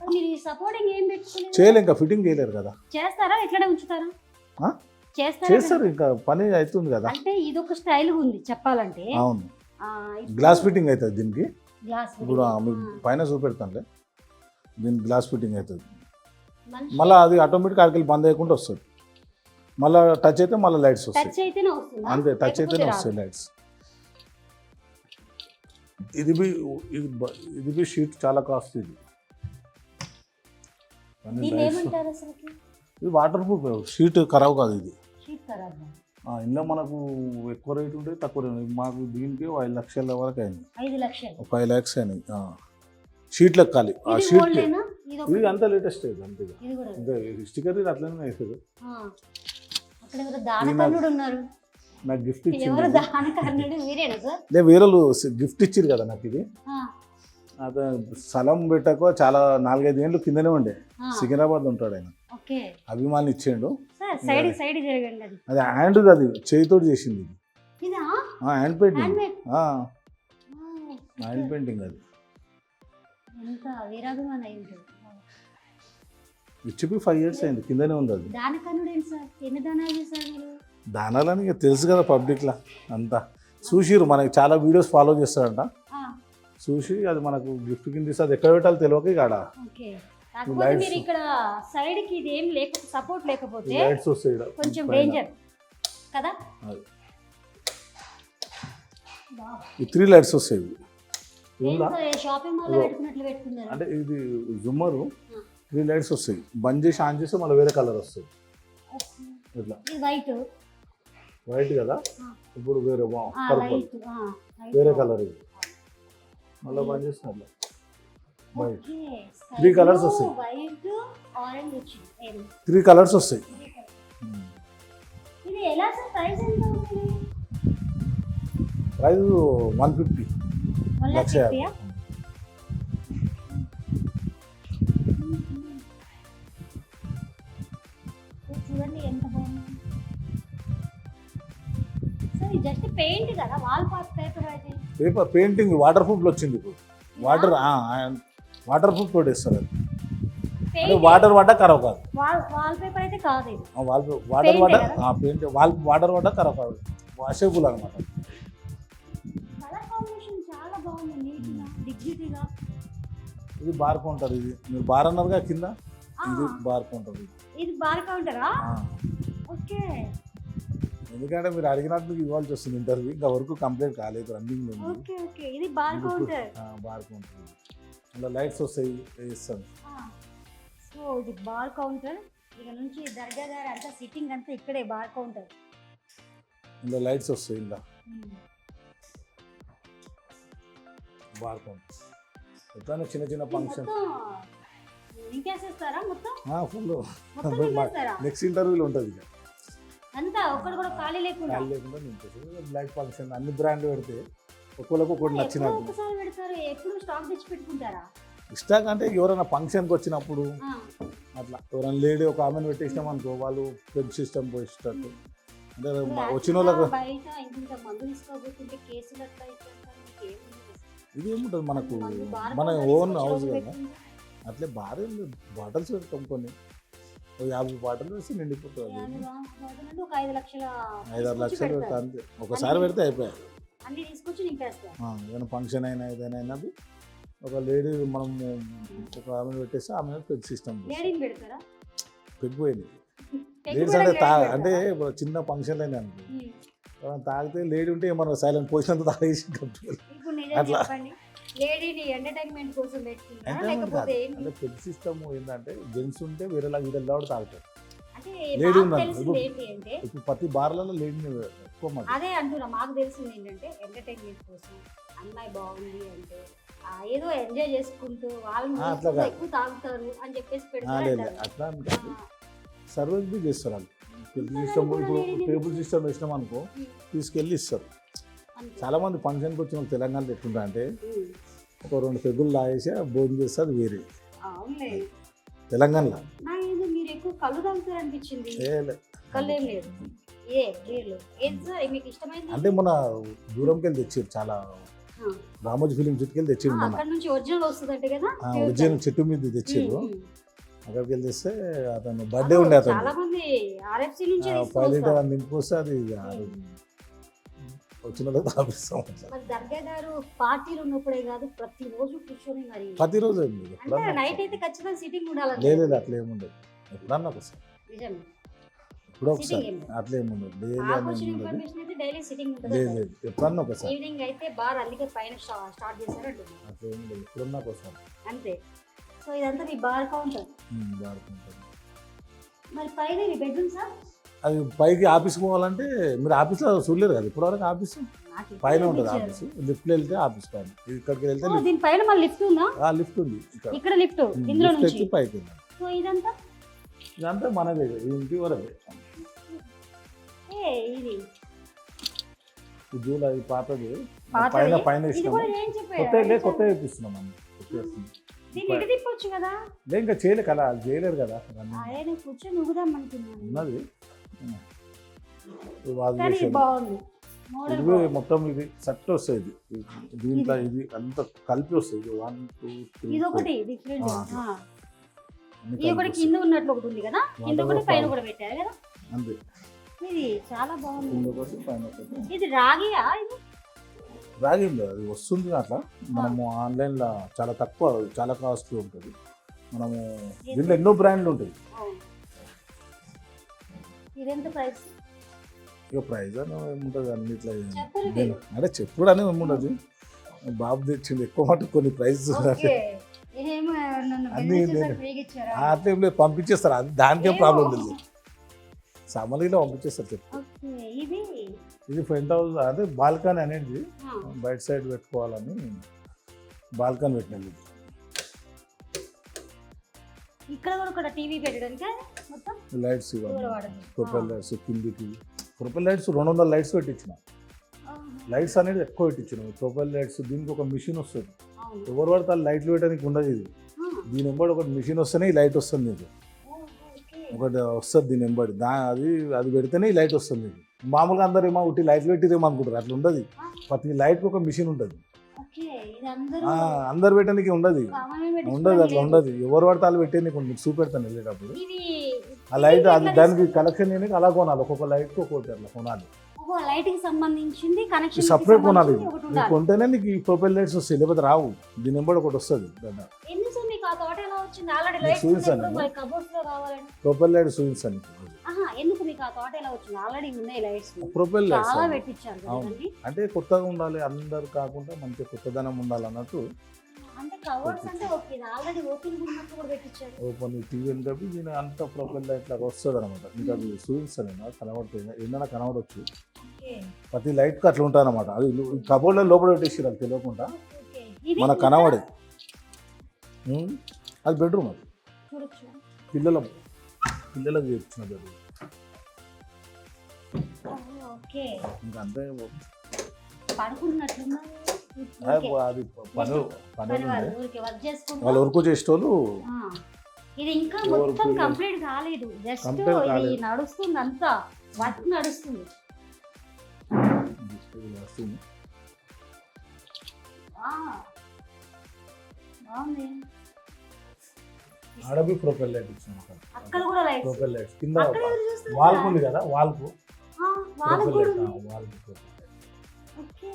చేయలే. ఇంకా ఫిట్టింగ్ చేయలేరు కదా. చేస్తారా? ఇట్లనే ఉంచుతారా? చేస్తారు, ఇంకా పని అవుతుంది కదా. అంటే ఇది ఒక స్టైల్ ఉంది చెప్పాలంటే. అవును, గ్లాస్ ఫిట్టింగ్ అవుతుంది దీనికి. ఇప్పుడు మీకు పైన చూపెడతానులే, దీనికి గ్లాస్ ఫిట్టింగ్ అవుతుంది. మళ్ళీ అది ఆటోమేటిక్ ఆడికి బంద్ అయ్యకుండా వస్తుంది. మళ్ళీ టచ్ అయితే మళ్ళీ లైట్స్ వస్తాయి. అంతే, టచ్ అయితేనే వస్తాయి లైట్స్. ఇది బి షీట్ చాలా కాస్ట్. ఇది వాటర్ ప్రూఫ్ షీట్, ఖరాబ్ కాదు ఇది. ఇందులో మనకు ఎక్కువ రేట్ ఉంటుంది, తక్కువ రేట్. మాకు దీనికి 5 లక్షల వరకు అయింది. 5 lakhs అయినాయి షీట్లు ఎక్కాలి. ఆ షీట్ ఇది అంతా లేటెస్ట్ అంతే. స్టిక్కర్ ఇది అట్లనే వేసారు. నాకు గిఫ్ట్ ఇచ్చింది. వేరే గిఫ్ట్ ఇచ్చారు కదా నాకు. ఇది అదే స్థలం పెట్టాక చాలా 4-5 ఏళ్ళు కిందనే ఉండే. సికింద్రాబాద్ ఉంటాడు ఆయన, అభిమాని ఇచ్చిండు. అది హ్యాండ్, అది చేతితోటి చేసింది. Hand painting, hand painting. అది ఇచ్చిపి 5 years అయింది, కిందనే ఉంది. అది దానాలని తెలుసు కదా పబ్లిక్లా అంతా చూసిరు. మనకి చాలా వీడియోస్ ఫాలో చేస్తారంట, చూసి అది మనకు గిఫ్ట్ కింద ఇస్తే అది ఎక్కడ పెట్టాలో తెలియక ఇక్కడ సపోర్ట్ లేకపోతే లైట్స్ వస్తాయి కొంచెం డేంజర్ కదా. ఈ 3 lights వస్తాయి. షాపింగ్ మాల్ లో పెట్టుకున్నట్లు పెట్టుకున్నారు. అంటే ఇది జుమ్మరు 3 lights వస్తాయి. బంద్ చేసి ఆన్ చేస్తే మళ్ళీ వేరే కలర్ వస్తుంది. ఇట్లా వైట్ కదా, ఇప్పుడు వేరే పర్పుల్ వేరే కలర్. ఇది మళ్ళీ బంద్ చేస్తున్నారు. వైట్ 3 colors వస్తాయి. 3 colors వస్తాయి. ప్రైస్ 150. చూడండి ఎంత బాగుంది. జస్ట్ పెయింట్ కదా, wall paper painting water proof లో వచ్చింది. ఇప్పుడు వాటర్ ప్రూఫ్ తోటి ఇస్తారు. అది వాటర్ పడ్డా ఖరాబ్ కాదు. వాల్ పేపర్ అయితే కాదు. వాటర్ పడ్డా పెయింట్ వాటర్ పడ్డా ఖరాబ్ కాదు. వాషబుల్ అనమాట. ఇది బార్ కౌంటర్. ఇది మీరు బార్ అన్నారుగా కింద, ఇది బార్ కౌంటర్. ఇది బార్ కౌంటరా? ఓకే. ఎందుకంటే మీరు అడిగినట్టు ఇవ్వాల్సి వస్తుంది ఇంటర్వ్యూ. ఇంకా వరకు కంప్లీట్ కాలేదు, రన్నింగ్ లో ఉంది. Okay okay. ఇది బార్ కౌంటర్. Bar counter. అలా లైట్స్ వస్తాయి, వేస్తాం. సో ఇది బార్ కౌంటర్. ఇక నుంచి దర్గా గారు అంతా సిట్టింగ్ అంతా ఇక్కడే బార్ కౌంటర్. ఇలా లైట్స్ వస్తాయి. ఇలా బార్ కౌంటర్. ఎట్లా చిన్న చిన్న ఫంక్షన్ ఫుల్. నెక్స్ట్ ఇంటర్వ్యూలో ఉంటుంది. ఇక అంతా ఒక్కడు కూడా ఖాళీ లేకుండా బ్లాక్ ఫంక్షన్ అన్ని బ్రాండ్లు పెడితే ఒక్కొక్కరికి ఒకటి నచ్చినట్టు. ఒకసారి పెడతారు. ఎప్పుడు స్టాక్ తెచ్చి పెట్టుకుంటారా? ఇష్టాక్ అంటే ఎవరైనా ఫంక్షన్కి వచ్చినప్పుడు ఆ, అట్లా ఎవరైనా లేడీ ఒక ఆమెను పెట్టేసినాం అనుకో వాళ్ళు పెద్ద సిస్టమ్ పోసేటట్టు అంటే నువ్వు వచ్చిన వాళ్ళకి యాక్చువల్గా బయట ఇంత మందు తీసుకోబోతుంటే కేసులు అట్లా ఇట్లా ఏముంది ఇది ఏముంటుంది మనకు మందు బార్ మన కౌంటర్ ఓన్ తీసుకొచ్చి హౌస్ లోపల కదా పెట్టుకుంటే అట్లే భారీ బాటిల్స్ పెడతాం కొన్ని ఓ 50 బాటిల్ వేసి నిండిపోతుంది యాభై బాటిల్ ఒక 5 లక్షల 5-6 తీసుకొచ్చి లక్షలు పెడతా పెడతారు. అంతే ఒకసారి పెడితే అయిపోయాయి అన్ని తీసుకొచ్చి నింపేస్తారు. ఏదైనా ఫంక్షన్ అయినా ఏదైనా అయినది ఒక లేడీ మనం ఒక ఆమె పెట్టేస్తే ఆమె పెద్ద సిస్టమ్ లేడీని పెడతారా? పెగ్గిపోయింది పెగ్గు లేడీస్ కూడా అంటే లేడీని అంటే పెడతారా? ఇప్పుడు చిన్న ఫంక్షన్లు అయినా అనుకో ఉమ్. ఎవరైనా తాగితే లేడీ ఉంటే మనం సైలెంట్ పొజిషన్ తాగేసి ఇప్పుడు నిజం అట్లా. చెప్పండి, లేడీని ఎంటర్టైన్మెంట్ కోసం పెట్టుకుంటారా ఎంటర్టైన్మెంట్ కాదు లేకపోతే ఏంటి? అంటే పెద్ద సిస్టమ్ ఏంటంటే జెంట్స్ ఉంటే వేరేలా వీళ్ళ కూడా తాగుతారు అంటే లేడీ మాకు ఉండాలి. తెలిసింది ఏంటి అంటే ఇప్పుడు ప్రతి బార్లలో లేడీని ఎక్కువ మాట అదే అంటున్నా, మాకు తెలిసింది ఏంటంటే ఎంటర్టైన్మెంట్ కోసం అమ్మాయి బాగుంది అంటే ఏదో ఎంజాయ్ చేసుకుంటూ వాళ్ళని అట్లా చూస్తూ కాదు. ఎక్కువ తాగుతారు అని చెప్పేసి పెడతారు లేదు అంటారు. అట్లా అని కాదు ఆ, సర్వీస్ బి చేస్తారు వాళ్ళు పెద్ద ఇంకా సిస్టమ్ కూడా ఇప్పుడు లేడీని టేబుల్ సిస్టమ్ వేసినాం అనుకో ఉమ్, తీసుకెళ్ళి ఇస్తారు అంతే. చాలా మంది ఫంక్షన్కి వచ్చిన వాళ్ళు తెలంగాణలో ఎట్లుంటా అంటే ఉమ్, ఒక 2 పెగ్గులు తాగేసి భోజనం చేస్తే అది వేరే అవునులే. తెలంగాణలో నాకేదో మీరు ఎక్కువ కళ్ళు తాగుతారు అనిపించింది. కళ్ళు ఏం లేదు, ఏ బీర్లు ఏది సార్ మీకు ఇష్టమైంది? అంటే మన దూరంకి వెళ్ళి తెచ్చారు చాలా ఆ, రామోజీ ఫిలిం చుట్టుకెళ్ళి తెచ్చారు మన అక్కడ నుంచి ఒరిజినల్ వస్తుందంటే కదా. ఒరిజినల్ చెట్టు మీద తెచ్చారు ఉమ్, ఉమ్. అక్కడికి వెళ్ళి తెస్తే అతను బర్త్డే ఉండే అతను చాలా మంది ఆర్ఎఫ్సి నుంచి 5 లీటర్ నింపుకొస్తే అది వచ్చిన వాళ్ళకి తాపిస్తాం అట్లా మరి దర్గా గారు పార్టీలు ఉన్నప్పుడే కాదు ప్రతి రోజు కూర్చొని మరి ప్రతిరోజు ఏం లేదు అంటే ఎప్పుడన్నా నైట్ అయితే ఖచ్చితంగా సిట్టింగ్ ఉండాలి. లేదు అట్లా ఏముండదు ఎప్పుడన్నా ఒకసారి నిజమే. ఇప్పుడు Sitting ఒకసారి ఏం లేదు. అట్లా ఏముండదు డైలీ నాకు అని వచ్చిన ఏముండదు ఇన్ఫర్మేషన్ అయితే డైలీ సిట్టింగ్ ఉంటుంది. లేదు లేదు ఎప్పుడన్నా ఒకసారి ఈవినింగ్ అయితే బార్ అందుకే పైన స్టార్ట్ చేశారు అట్లా ఏం లేదు ఎప్పుడన్నా ఒకసారి అంతే. సో ఇదంతా మీ బార్ కౌంటర్. వాడుకుంటాను మరి పైన మీ బెడ్రూమ్ సార్? అది పైకి ఆఫీస్కి పోవాలంటే మీరు ఆఫీస్లో చూడలేరు కదా ఇప్పటివరకు ఆఫీస్ నాకు ఇప్పుడు పైన ఉంటుంది ఇచ్చారు. ఆఫీస్ లిఫ్ట్లో వెళ్తే ఆఫీస్ పైన ఇక్కడికి వెళ్తే ఓ, దీని పైన మళ్ళీ లిఫ్ట్ ఉందా? లిఫ్ట్ ఉంది ఇక్కడ ఇక్కడ లిఫ్ట్ ఇందులో లిఫ్ట్ నుంచి. ఎక్కి పైకి వెళ్ళాలి సో ఇదంతా ఇదంతా మనదే ఈ ఇంటి వరకే ఇది ఈ జూలై పాతది పాతది. పైన పైన ఇది ఇష్టం కూడా ఏం కొత్త చెప్పారు? కొత్త వేపిస్తున్నాం మనం కొత్త వేస్తున్నాం. దీన్ని ఇటు తిప్పొచ్చు కదా. లేదు ఇంకా చేయలే కదా చేయలేరు కదా అవన్నీ. అదే నేను కూర్చొని ఊగుదాం అనుకున్నాను. ఉన్నది ఇది వాష్ కానీ ఇది చేసేది. బాగుంది మోడల్. ఇది మొత్తం ఇది సెట్ వస్తుంది ఇది దీంట్లో ఇది అంతా కలిపి వస్తుంది ఇది 1 2 3 ఇది ఒకటి డిఫరెంట్. ఆ, ఇది ఒకటి కింద ఉన్నట్లు ఒకటి ఉంది కదా, కింద ఒకటి పైన కూడా పెట్టారు కదా. అంతే ఇది చాలా బాగుంది. కింద ఒకటి పైన ఒకటి ఇది రాగియా? ఇది రాగింది అది వస్తుంది అట్లా మనము ఆన్లైన్లో చాలా తక్కువ చాలా కాస్ట్లీ ఉంటుంది మనము దీంట్లో ఎన్నో బ్రాండ్లు ఉంటాయి అవును. ఇది ఎంత ప్రైస్? ఇక ప్రైజ్ అని ఏముంటుంది అన్నిట్లో చెప్పరు నేను అంటే చెప్పుడు అని ఏముండదు బాబు తెచ్చింది ఎక్కువ మటుకు కొన్ని ప్రైజ్ ఓకే. ఏమో నన్ను అన్నీ బిజినెస్ చేసాక నేను- ఫ్రీగా ఇచ్చారా? అట్లా ఏం లేదు పంపించేస్తారు అది దానికే ప్రాబ్లం లేదు సామాన్యులో పంపించేస్తారు చెప్పు ఓకే. ఇది ఇది ఫ్రంట్ హౌస్ అదే బాల్కనీ అనేది ఆ, బయట సైడ్ పెట్టుకోవాలని బాల్కనీ పెట్టినది ఇక్కడ కూడా ఒక టీవీ పెట్టడానికి మొత్తం లైట్స్ ఇవ్వాలి దూరం వాడదు. ప్రొపెల్ లైట్స్ కిందికి ప్రొపెల్ లైట్స్ 200 లైట్స్ పెట్టించిన ఆహా. లైట్స్ అనేది ఎక్కువ పెట్టించిన ప్రొపెల్ లైట్స్ దీనికి ఒక మిషన్ వస్తుంది అవును. ఎవరు పడితే ఆ లైట్లు పెట్టడానికి ఉండదు ఇది ఆ, దీని వెంబడి ఒకటి మిషన్ వస్తేనే ఈ లైట్ వస్తుంది నీకు ఓకే. ఒకటి వస్తుంది దీని వెంబడి అది పెడితేనే ఈ లైట్ వస్తుంది నీకు మామూలుగా అందరు ఏమో ఉట్టి లైట్లు పెట్టిదేమో అనుకుంటారు అట్లా ఉండదు ప్రతి లైట్కి ఒక మిషన్ ఉంటుంది ఓకే. ఇది అందరూ అందరు పెట్టడానికి ఉండదు సామాన్యులు ఉండదు పెట్టించుకోవడం అట్లా లేదు. ఉండదు ఎవరు పడితే వాళ్ళు పెట్టి నీకు మీకు చూపెడతాను వెళ్ళేటప్పుడు ఇది ఆ లైట్ అది ఎట్లా దానికి కలెక్షన్ చేయడానికి అలా కొనాలి ఒక్కొక్క లైట్కి ఒక్కొక్కటి అట్లా కొనాలి ఒక లైట్ కి సంబంధించింది కనెక్షన్ సపరేట్ కొనాలి ఒకటి నీకు ఉండాలి. కొంటేనే నీకు ఈ ప్రొపెల్ లైట్స్ వస్తాయి లేకపోతే రావు దీని వెంబడి ఒకటి వస్తుంది ఎందుకు సార్ మీకు ఆ థాట్ ఎలా వచ్చింది? ఆల్రెడీ మీకు లైట్స్ చూపిస్తాను ఉన్నాయి, నేను. కబోర్డ్స్ లో కావాలండి. ప్రొపెల్ లైట్ చూపించాను ఆహా, ఎందుకు మీకు ఆ థాట్ ఎలా వచ్చింది? ఆల్రెడీ ఉన్నాయి లైట్స్, ప్రొపెల్ లైట్స్ చాలా పెట్టించారు అవును. కదండి. అంటే కొత్తగా ఉండాలి అందరు కాకుండా మంచి కొత్తదనం ఉండాలి అన్నట్టు అంటే కవర్స్ అంటే ఓకే, ఇది ఆల్రెడీ ఓపెన్ ఉన్నట్టు కూడా పెట్టించారు. ఓపెన్ టీవీ కాబట్టి దీని అంత ప్రొపెల్ లైట్ లాగా వస్తుంది అనమాట మీకు అది చూపిస్తాను నేను కనబడుతుంది ఏదైనా కనబడవచ్చు ఓకే, ప్రతి లైట్కి అట్లా ఉంటుంది అనమాట అది కబోర్డ్లో లోపల పెట్టేసి అది తెలియకుండా ఓకే. ఇది మనకు కనబడే అది బెడ్రూమ్ అది చూడొచ్చు. పిల్లలకు చేర్చిన బెడ్రూమ్ ఓకే, ఇంకా అంతే పడుకున్నట్లున్నా అది పని పని ఉండే ఊరికి వర్క్ చేసుకుంటూ వాళ్ళు వరకు చేసేటోళ్ళు ఆ, ఇది ఇంకా ఎవరు మొత్తం పిల్లలు? కంప్లీట్ కాలేదు, జస్ట్ Complete ఇది కాలేదు. నడుస్తుంది, అంతా వర్క్ నడుస్తుంది. వస్తుంది. ఆ, బాగుంది. ఆడబి ప్రొపెల్ లైట్ ఇచ్చాం అక్కడ కూడా లైట్స్, ప్రొపెల్ లైట్స్ కింద అక్కడ ఎవరు చూస్తున్నారు? వాల్కు ఉంది కదా వాల్కు ఆ, వాళ్ళకు ప్రొపెల్ కూడా లైట్ ఉంది. వాల్కు ఓకే.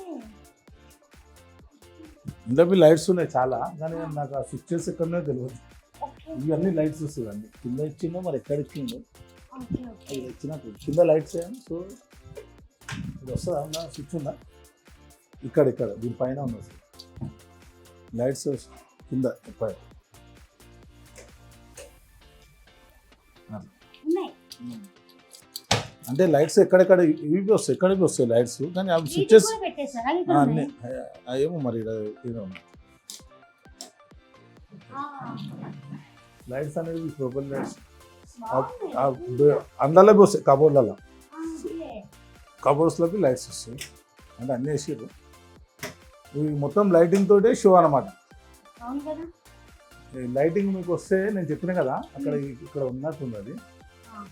ఇందులో లైట్స్ ఉన్నాయి చాలా, కానీ నాకు ఆ స్విచ్చెస్ ఎక్కడనే తెలియదు. ఓకే. ఇవన్నీ లైట్స్ వస్తుంది అండి, కింద ఇచ్చిందో మరి ఎక్కడ ఇచ్చిందో ఓకే. ఓకే. అది ఇచ్చినట్టు కింద లైట్స్ సో ఇది వస్తుందా ఉందా స్విచ్ ఉందా ఇక్కడ ఇక్కడ దీనిపైన ఉంది లైట్స్ కింద పై- ఉన్నాయి. అంటే లైట్స్ ఎక్కడెక్కడ ఇవి వస్తాయి ఎక్కడికి వస్తాయి లైట్స్, కానీ అవి వీటికి స్విచ్చెస్ కూడా పెట్టేశారా? ఇక్కడ అన్నీ ఉన్నాయి. ఏమో మరి ఏదో ఆ, లైట్స్ అనేది ప్రొపెల్ లైట్స్ బాగుంది. అందులోకి వస్తాయి కబోర్డ్లలో, ఆ, ఓకే. కబోర్డ్స్లోకి లైట్స్ వస్తాయి అంటే అన్నీ వేసారు. ఇవి మొత్తం లైటింగ్ తోటే షో అనమాట. అవును కదా. ఈ లైటింగ్ మీకు వస్తే నేను చెప్పిన కదా అక్కడ ఇక్కడ ఉన్నట్టుంది అది ఆ.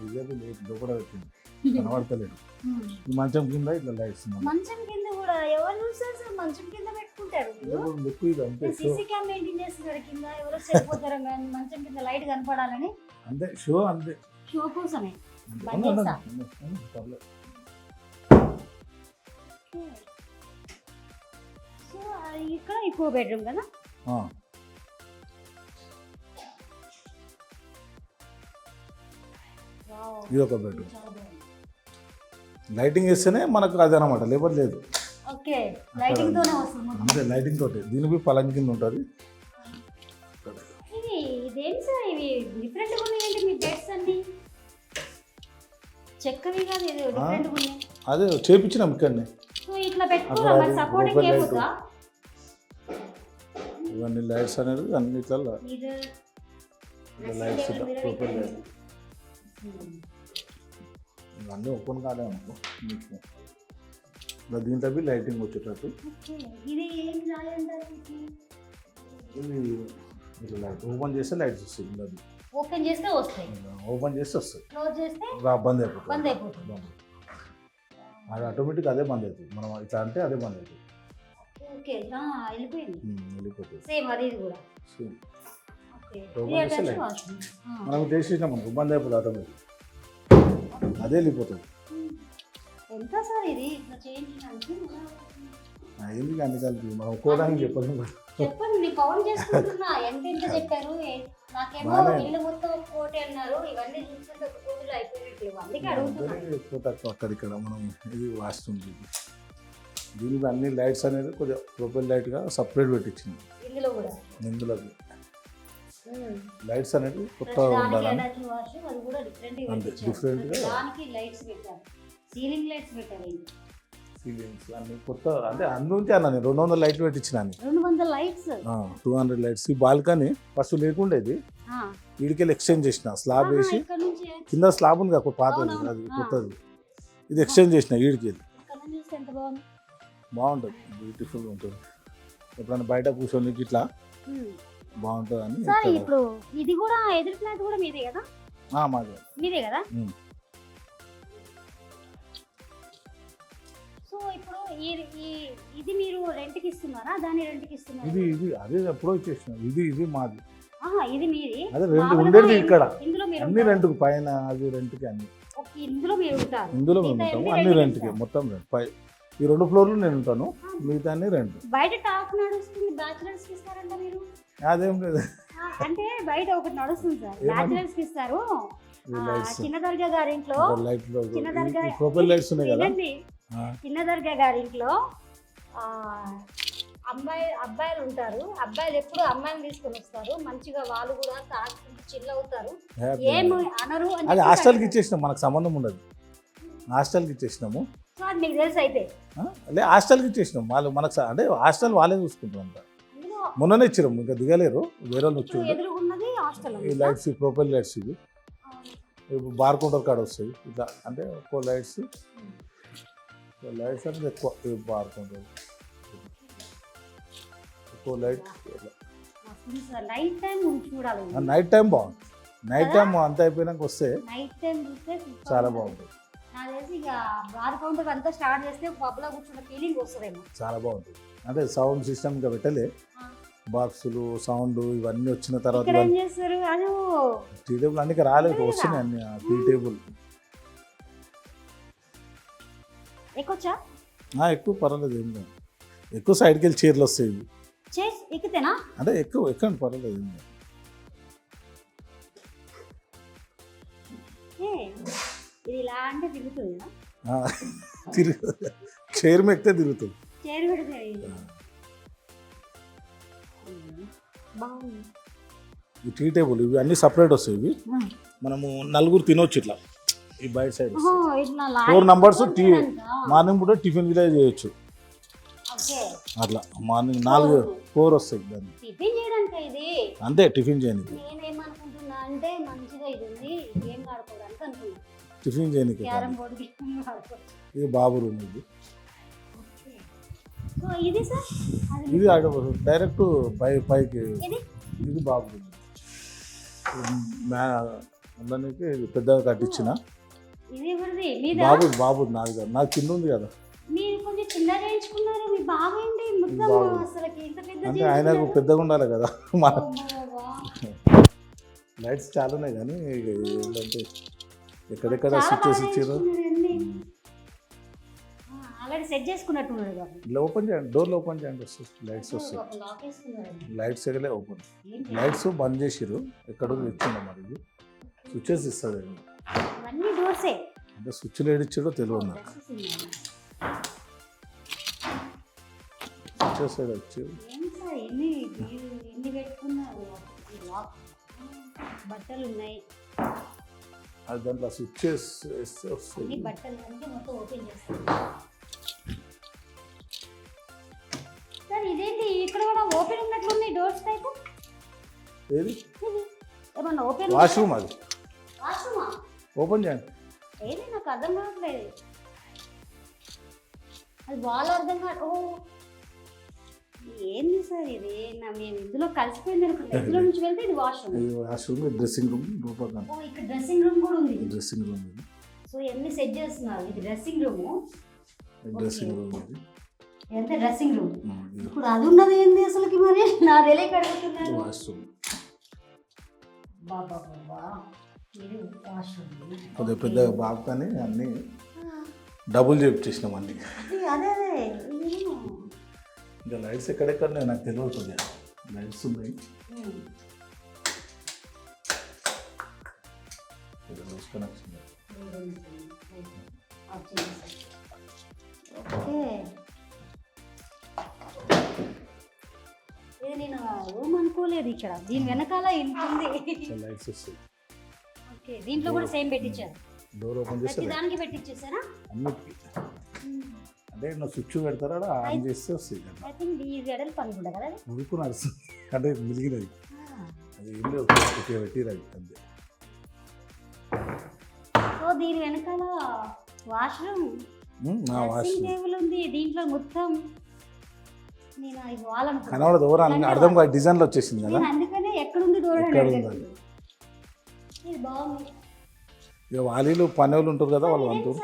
ఇదేదో లేదు లోపల పెట్టింది కనబడతలేదు. ఉమ్. ఈ మంచం కింద ఇట్లా లైట్స్ మంచం కింద కూడా ఎవరు చూస్తారు సార్? మంచం కింద పెట్టుకుంటారు మీరు. లుక్ ఇది అంతే షో, సీసీ క్యామ్ మెయింటైన్ చేస్తున్నారు కింద, ఎవరో చెడిపోతారు కానీ మంచం కింద లైట్ కనపడాలని, అంతే షో అంతే. షో కోసమే. అంతే. బంద్ చేస్తా. పర్లేదు. సో ఇక్కడ ఎక్కువ బెడ్రూమ్ కదా. ఆ. వావ్, ఇది ఒక బెడ్రూమ్. చాలా బాగుంది. లైటింగ్ వేస్తేనే మనకు అది అనమాట, లేకపోతే లేదు. ఓకే, లైటింగ్ తోనే వస్తుంది మొత్తం. అంతే లైటింగ్ తోటి దీనికి పలంగి కింద ఉంటుంది. ఇదేంటి సార్, ఇవి డిఫరెంట్ గా ఉన్నాయి ఏంటి మీ బెడ్స్ అన్ని? చెక్కవి కాదు, ఇది డిఫరెంట్ గా ఉన్నాయి. అదే చేపించినాం ఇక్కడనే. సో ఇట్లా పెట్టుకోరా మరి, సపోర్టింగ్ ప్రొపెల్ లైట్. చేయకపోతా? ఇవన్నీ లైట్స్ అనేది అన్నిట్లలో ఇది లైట్స్ dressing table మీద ప్రొపెల్ లైట్ పెట్టండి. ఇవన్నీ ఓపెన్ కాలే అనుకో మీకు. ఇలా దీంట్లో లైటింగ్ వచ్చేటట్టు ఓకే, ఇది ఏం రాలేదంటారు వీటిని? ఇది ఇట్లా లైట్ ఓపెన్ చేస్తే లైట్స్ వస్తాయి. ఇలా ఓపెన్ చేస్తే వస్తాయి, ఓపెన్ చేస్తే వస్తాయి, క్లోజ్ చేస్తే బంద్ అయిపోతుంది. బంద్ అయిపోతుంది. బంద్. అది ఆటోమేటిక్ అదే బంద్ అవుతుంది, మనం ఇట్లా అంటే అదే బంద్ అవుతుంది. ఓకే, వెళ్ళిపోయింది. వెళ్ళిపోతుంది. సేమ్ అది ఇది కూడా. Same. ఓకే, ఓపెన్ ఇది చేస్తే అటాచ్ light. వాష్రూమ్. మనం చేసేసినాం అనుకో బంద్ అయిపోతుంది ఆటోమేటిక్, అదే వెళ్ళిపోతుంది. ఎంత సార్ ఇది ఇట్లా చేయించడానికి? ఎందుకు అన్ని కలిపి మనం ఒక్కోదానికి చెప్పాలి. చెప్పండి, నేను కౌంట్ చేసుకుంటున్నా ఎంత ఎంత చెప్పారు. నాకేమో బాగానే. ఇల్లు మొత్తం ఒక కోటి అన్నారు, ఇవన్నీ చూస్తుంటే ఒక కోటిలో అయిపోయినట్టు, అందుకే అడుగుతున్నా. ఎక్కువ తక్కువ అక్కడిక్కడ మనం ఇది వాస్తుంది. దీనికి అన్ని లైట్స్ అనేది కొద్దిగా ప్రొపెల్ లైట్గా సపరేట్ పెట్టించింది ఇందులో కూడా ఇందులోకి. ఉమ్. లైట్స్ అనేది కొత్త ప్రతిదానికి ఉండాలని అటాచ్ వాష్రూమ్, అది కూడా డిఫరెంట్ గా అంతే, పెట్టించారు. different గా. దానికి లైట్స్ పెట్టారు, సీలింగ్ లైట్స్ పెట్టారు. ఏంటి సీలింగ్స్ అన్ని కొత్త అంటే అన్ని ఉంటే అన్న నేను 200 లైట్లు పెట్టించిన 200 లైట్స్. 200 లైట్స్. ఈ బాల్కనీ ఫస్ట్ లేకుండేది, వీడికెళ్ళి ఎక్స్చేంజ్ చేసిన స్లాబ్ వేసి, ఇక్కడ నుంచి కింద స్లాబ్ ఉంది కదా పాతది, అవునవును. అది కొత్తది, ఇది ఎక్స్చేంజ్ చేసిన వీడికెళ్ళి. ఇక్కడ నుంచి చూస్తే ఎంత బాగుంది. బాగుంటుంది, బ్యూటిఫుల్గా ఉంటుంది. ఎప్పుడైనా బయట కూర్చొని ఇట్లా ఉమ్. బాగుంటుంది అని సార్ ఇక్కడ. ఇప్పుడు ఇది కూడా ఎదురు ఫ్లాట్ కూడా మీదే కదా? మాది. మీదే కదా? ఉమ్. సో ఇప్పుడు ఇది మీరు రెంట్కి ఇస్తున్నారా, దాన్ని రెంట్కి ఇస్తున్నారా? ఇది ఇది అదే ఎప్పుడో ఇచ్చేసిన, ఇది మాది. ఇది మీది. అదే రెండు మామూలుగా ఉండేది ఇక్కడ, ఇందులో మీరు అన్ని ఉంటారా? రెంట్కి, పైన అది రెంట్కి అన్ని ఓకే, ఇందులో మీరు ఉంటారు. ఇందులో మేము మిగతా ఉంటాము, అన్ని అన్ని రెంట్కి రెంట్కి మొత్తం రెంట్. పై ఈ 2 ఫ్లోర్లు నేను ఉంటాను, మిగతా అన్ని రెంట్. బయట టాక్ నడుస్తుంది, బ్యాచులర్స్ కి ఇస్తారంట మీరు? అదేం లేదు. అంటే బయట ఒకటి నడుస్తుంది సార్, ఏమని? బ్యాచులర్స్ కి ఇస్తారు. ఈ లైట్స్ చిన్న దర్గా గారింట్లో, లైట్లో చిన్న దర్గా ప్రొపెల్ లైట్స్ ఉన్నాయి కదా. వినండి, చిన్న దర్గా గారింట్లో అబ్బాయిలు ఉంటారు, అబ్బాయిలు ఎప్పుడు అమ్మాయిని తీసుకొని వస్తారు, మంచిగా వాళ్ళు కూడా తాగుకుంటూ చిల్ అవుతారు, ఏమి అనరు అని అది చెప్పి హాస్టల్కి అంటారు. ఇచ్చేసినాం, మనకు సంబంధం ఉండదు. హాస్టల్కి ఇచ్చేసినాము, సో అది మీకు తెలుసు అయితే. లే హాస్టల్కి ఇచ్చేసినాం, వాళ్ళు మనకు అంటే హాస్టల్ వాళ్ళే చూసుకుంటారు అంట. అందులో మొన్ననే ఇచ్చారు, ఇంకా దిగలేరు, వేరే వాళ్ళు ఇప్పుడు వచ్చి. ఎదురుగున్నది హాస్టల్. ఈ లైట్స్ ప్రొపెల్ లైట్స్ ఇవి ఇప్పుడు బార్ కౌంటర్ కాడ వస్తాయి ఇట్లా, అంటే ఎక్కువ లైట్స్ అనేది ఎక్కువ బార్ కౌంటర్. ఎక్కువ లైట్. నైట్ టైం చూడాలి. నైట్ టైం బాగుంటుంది. నైట్ టైం అంత అయిపోయినాక వస్తే నైట్ టైం చూస్తే చాలా బాగుంటుంది. నాకు తెలిసి ఇక బార్ కౌంటర్ అంతా స్టార్ట్ చేస్తే పబ్లో కూర్చున్న ఫీలింగ్ వస్తుందేమో. చాలా బాగుంటుంది. అంటే సౌండ్ సిస్టమ్ ఇంకా పెట్టలే, బాక్సులు సౌండ్ ఇవన్నీ వచ్చిన తర్వాత ఇక్కడ ఏం చేస్తారు? అది టీ టేబుల్ అన్ని రాలేదు, వస్తున్నాయి అన్ని. టీ టేబుల్ ఎక్కొచ్చా? ఎక్కువ పర్వాలేదు, ఏం లేదు. ఎక్కువ సైడ్కి వెళ్ళి చీరలు వస్తాయి. ఎక్కితేనా? అంటే ఎక్కువ ఎక్కండి, పర్వాలేదు, ఏం లేదు. ఇది ఇలా అంటే తిరుగుతుంది కదా? తిరుగుతుంది, చైర్ ఎక్కితే తిరుగుతుంది. చైర్ పెడితే బాగుంది. ఈ టీ టేబుల్ ఇవి అన్ని సపరేట్ వస్తాయి. ఇవి మనము నలుగురు తినొచ్చు ఇట్లా. ఈ బయట సైడ్ 4 నంబర్స్. టీ మార్నింగ్ పూట టిఫిన్ కూడా చేయొచ్చు అట్లా. మార్నింగ్ 4 వస్తాయి దాన్ని టిఫిన్ చేయడానికి. ఇది అంతే, టిఫిన్ చేయడానికి. నేనేమనుకుంటున్నా అంటే మంచిగా ఇది ఉంది, గేమ్ ఆడుకోవడానికి అనుకున్నా. టిఫిన్ చేయడానికి క్యారమ్ బోర్డు గేమ్ ఆడుకోవచ్చు. ఇది బాబు రూమ్. ఇది సార్ ఇది డైరెక్ట్ పైకి. ఇది బాబు రూమ్. అందరికి పెద్దగా కట్టించిన బాబు నాది కదా, నాకు చిన్న ఉంది కదా. మీరు కొంచెం చిన్న చేయించుకున్నారు. మీ బాబు ఏంటి మొత్తం అసలుకి ఇంత పెద్ద? అంటే ఆయనకు పెద్దగా ఉండాలి కదా. లైట్స్ చాలా ఉన్నాయి కానీ ఏంటంటే ఎక్కడెక్కడ స్విచ్చెస్ ఇచ్చారు. ఆల్రెడీ సెట్ చేసుకున్నట్టున్నారు కదా. ఇలా ఓపెన్ చేయండి, డోర్లు ఓపెన్ చేయండి, వస్తుంది లైట్స్ వస్తాయి. లైట్స్ ఎగలే ఓపెన్, లైట్స్ బంద్ చేసిరు. ఎక్కడో ఇచ్చిండు మరి. ఇది స్విచ్చెస్ ఇస్తుంది అన్ని డోర్సే. అంటే స్విచ్లు ఏడిచ్చాడో తెలియదు నాకు. స్విచ్చెస్ వచ్చి ఎన్ని పెట్టుకున్నారు. బట్టలు ఉన్నాయి, అది దాంట్లో స్విచ్చెస్ వేస్తే వస్తుంది. బట్టలు అంటే మొత్తం ఓపెన్ చేస్తాను సార్. ఇదేంటి ఇక్కడ కూడా ఓపెన్ ఉన్నట్లుంది డోర్స్ టైపు? ఏది ఏమన్నా ఓపెన్? వాష్రూమ్. అది వాష్రూమా? ఓపెన్ చేయండి. ఏది నాకు అర్థం కావట్లేదు. అది వాల్ అర్థం కాదు. ఓ ఏంది సార్ ఇది? మేము ఇందులో కలిసిపోయింది అనుకుంటా. ఇందులో నుంచి వెళ్తే ఇది వాష్రూమ్. ఇది వాష్రూమ్, డ్రెస్సింగ్ రూమ్ రూపకం. ఓ ఇక్కడ డ్రెస్సింగ్ రూమ్ కూడా ఉంది. డ్రెస్సింగ్ రూమ్ ఇది. సో ఎన్ని సెట్ చేస్తున్నారు? ఇది డ్రెస్సింగ్ రూమ్. డ్రెస్సింగ్ రూమ్ ఇది. ఎంత డ్రెస్సింగ్ రూమ్. ఇప్పుడు అది ఉన్నది ఏంది అసలుకి? మరి నా తెలియక అడుగుతున్నాను. వాష్రూమ్. బాబా బాబా, ఇది వాష్రూమ్. కొద్దిగా పెద్దగా బాగుతానే అన్ని డబుల్ చేపించేసినాం అన్ని. అదే ఇంకా లైట్స్ ఎక్కడెక్కడ నాకు తెలియదు. లైట్స్ ఉన్నాయి. కనెక్షన్. ఓకే, ఇది నేను రూమ్ అనుకోలేదు. ఇక్కడ దీని వెనకాల ఇంత ఉంది. లైట్స్ వస్తాయి. ఓకే, దీంట్లో కూడా సేమ్ పెట్టించారు. డోర్ ఓపెన్ చేస్తే దానికి పెట్టించేసారా? అన్నిటికీ. అంటే నువ్వు స్విచ్ పెడతారా, ఆన్ చేస్తే వస్తుంది. ఐ థింక్ ఈ గడలు పనుకుంటా కదా. ఉడుకు నడుస్తుంది అంటే మిలిగినది. అది ఏం లేదు, పెట్టిరది అంతే. సో దీని వెనకాల వాష్రూమ్, డ్రెస్సింగ్ టేబుల్ ఉంది. దీంట్లో మొత్తం నేను ఇది వాలనుకున్నాను. కనబడదు, ఎవరు అర్థం కాదు. డిజైన్లో వచ్చేసింది కదా, అందుకనే ఎక్కడుంది డోర్ ఎక్కడుంది. ఇది బాగుంది. ఇక వాలీలు పనులు ఉంటారు కదా, వాళ్ళు అంటారు.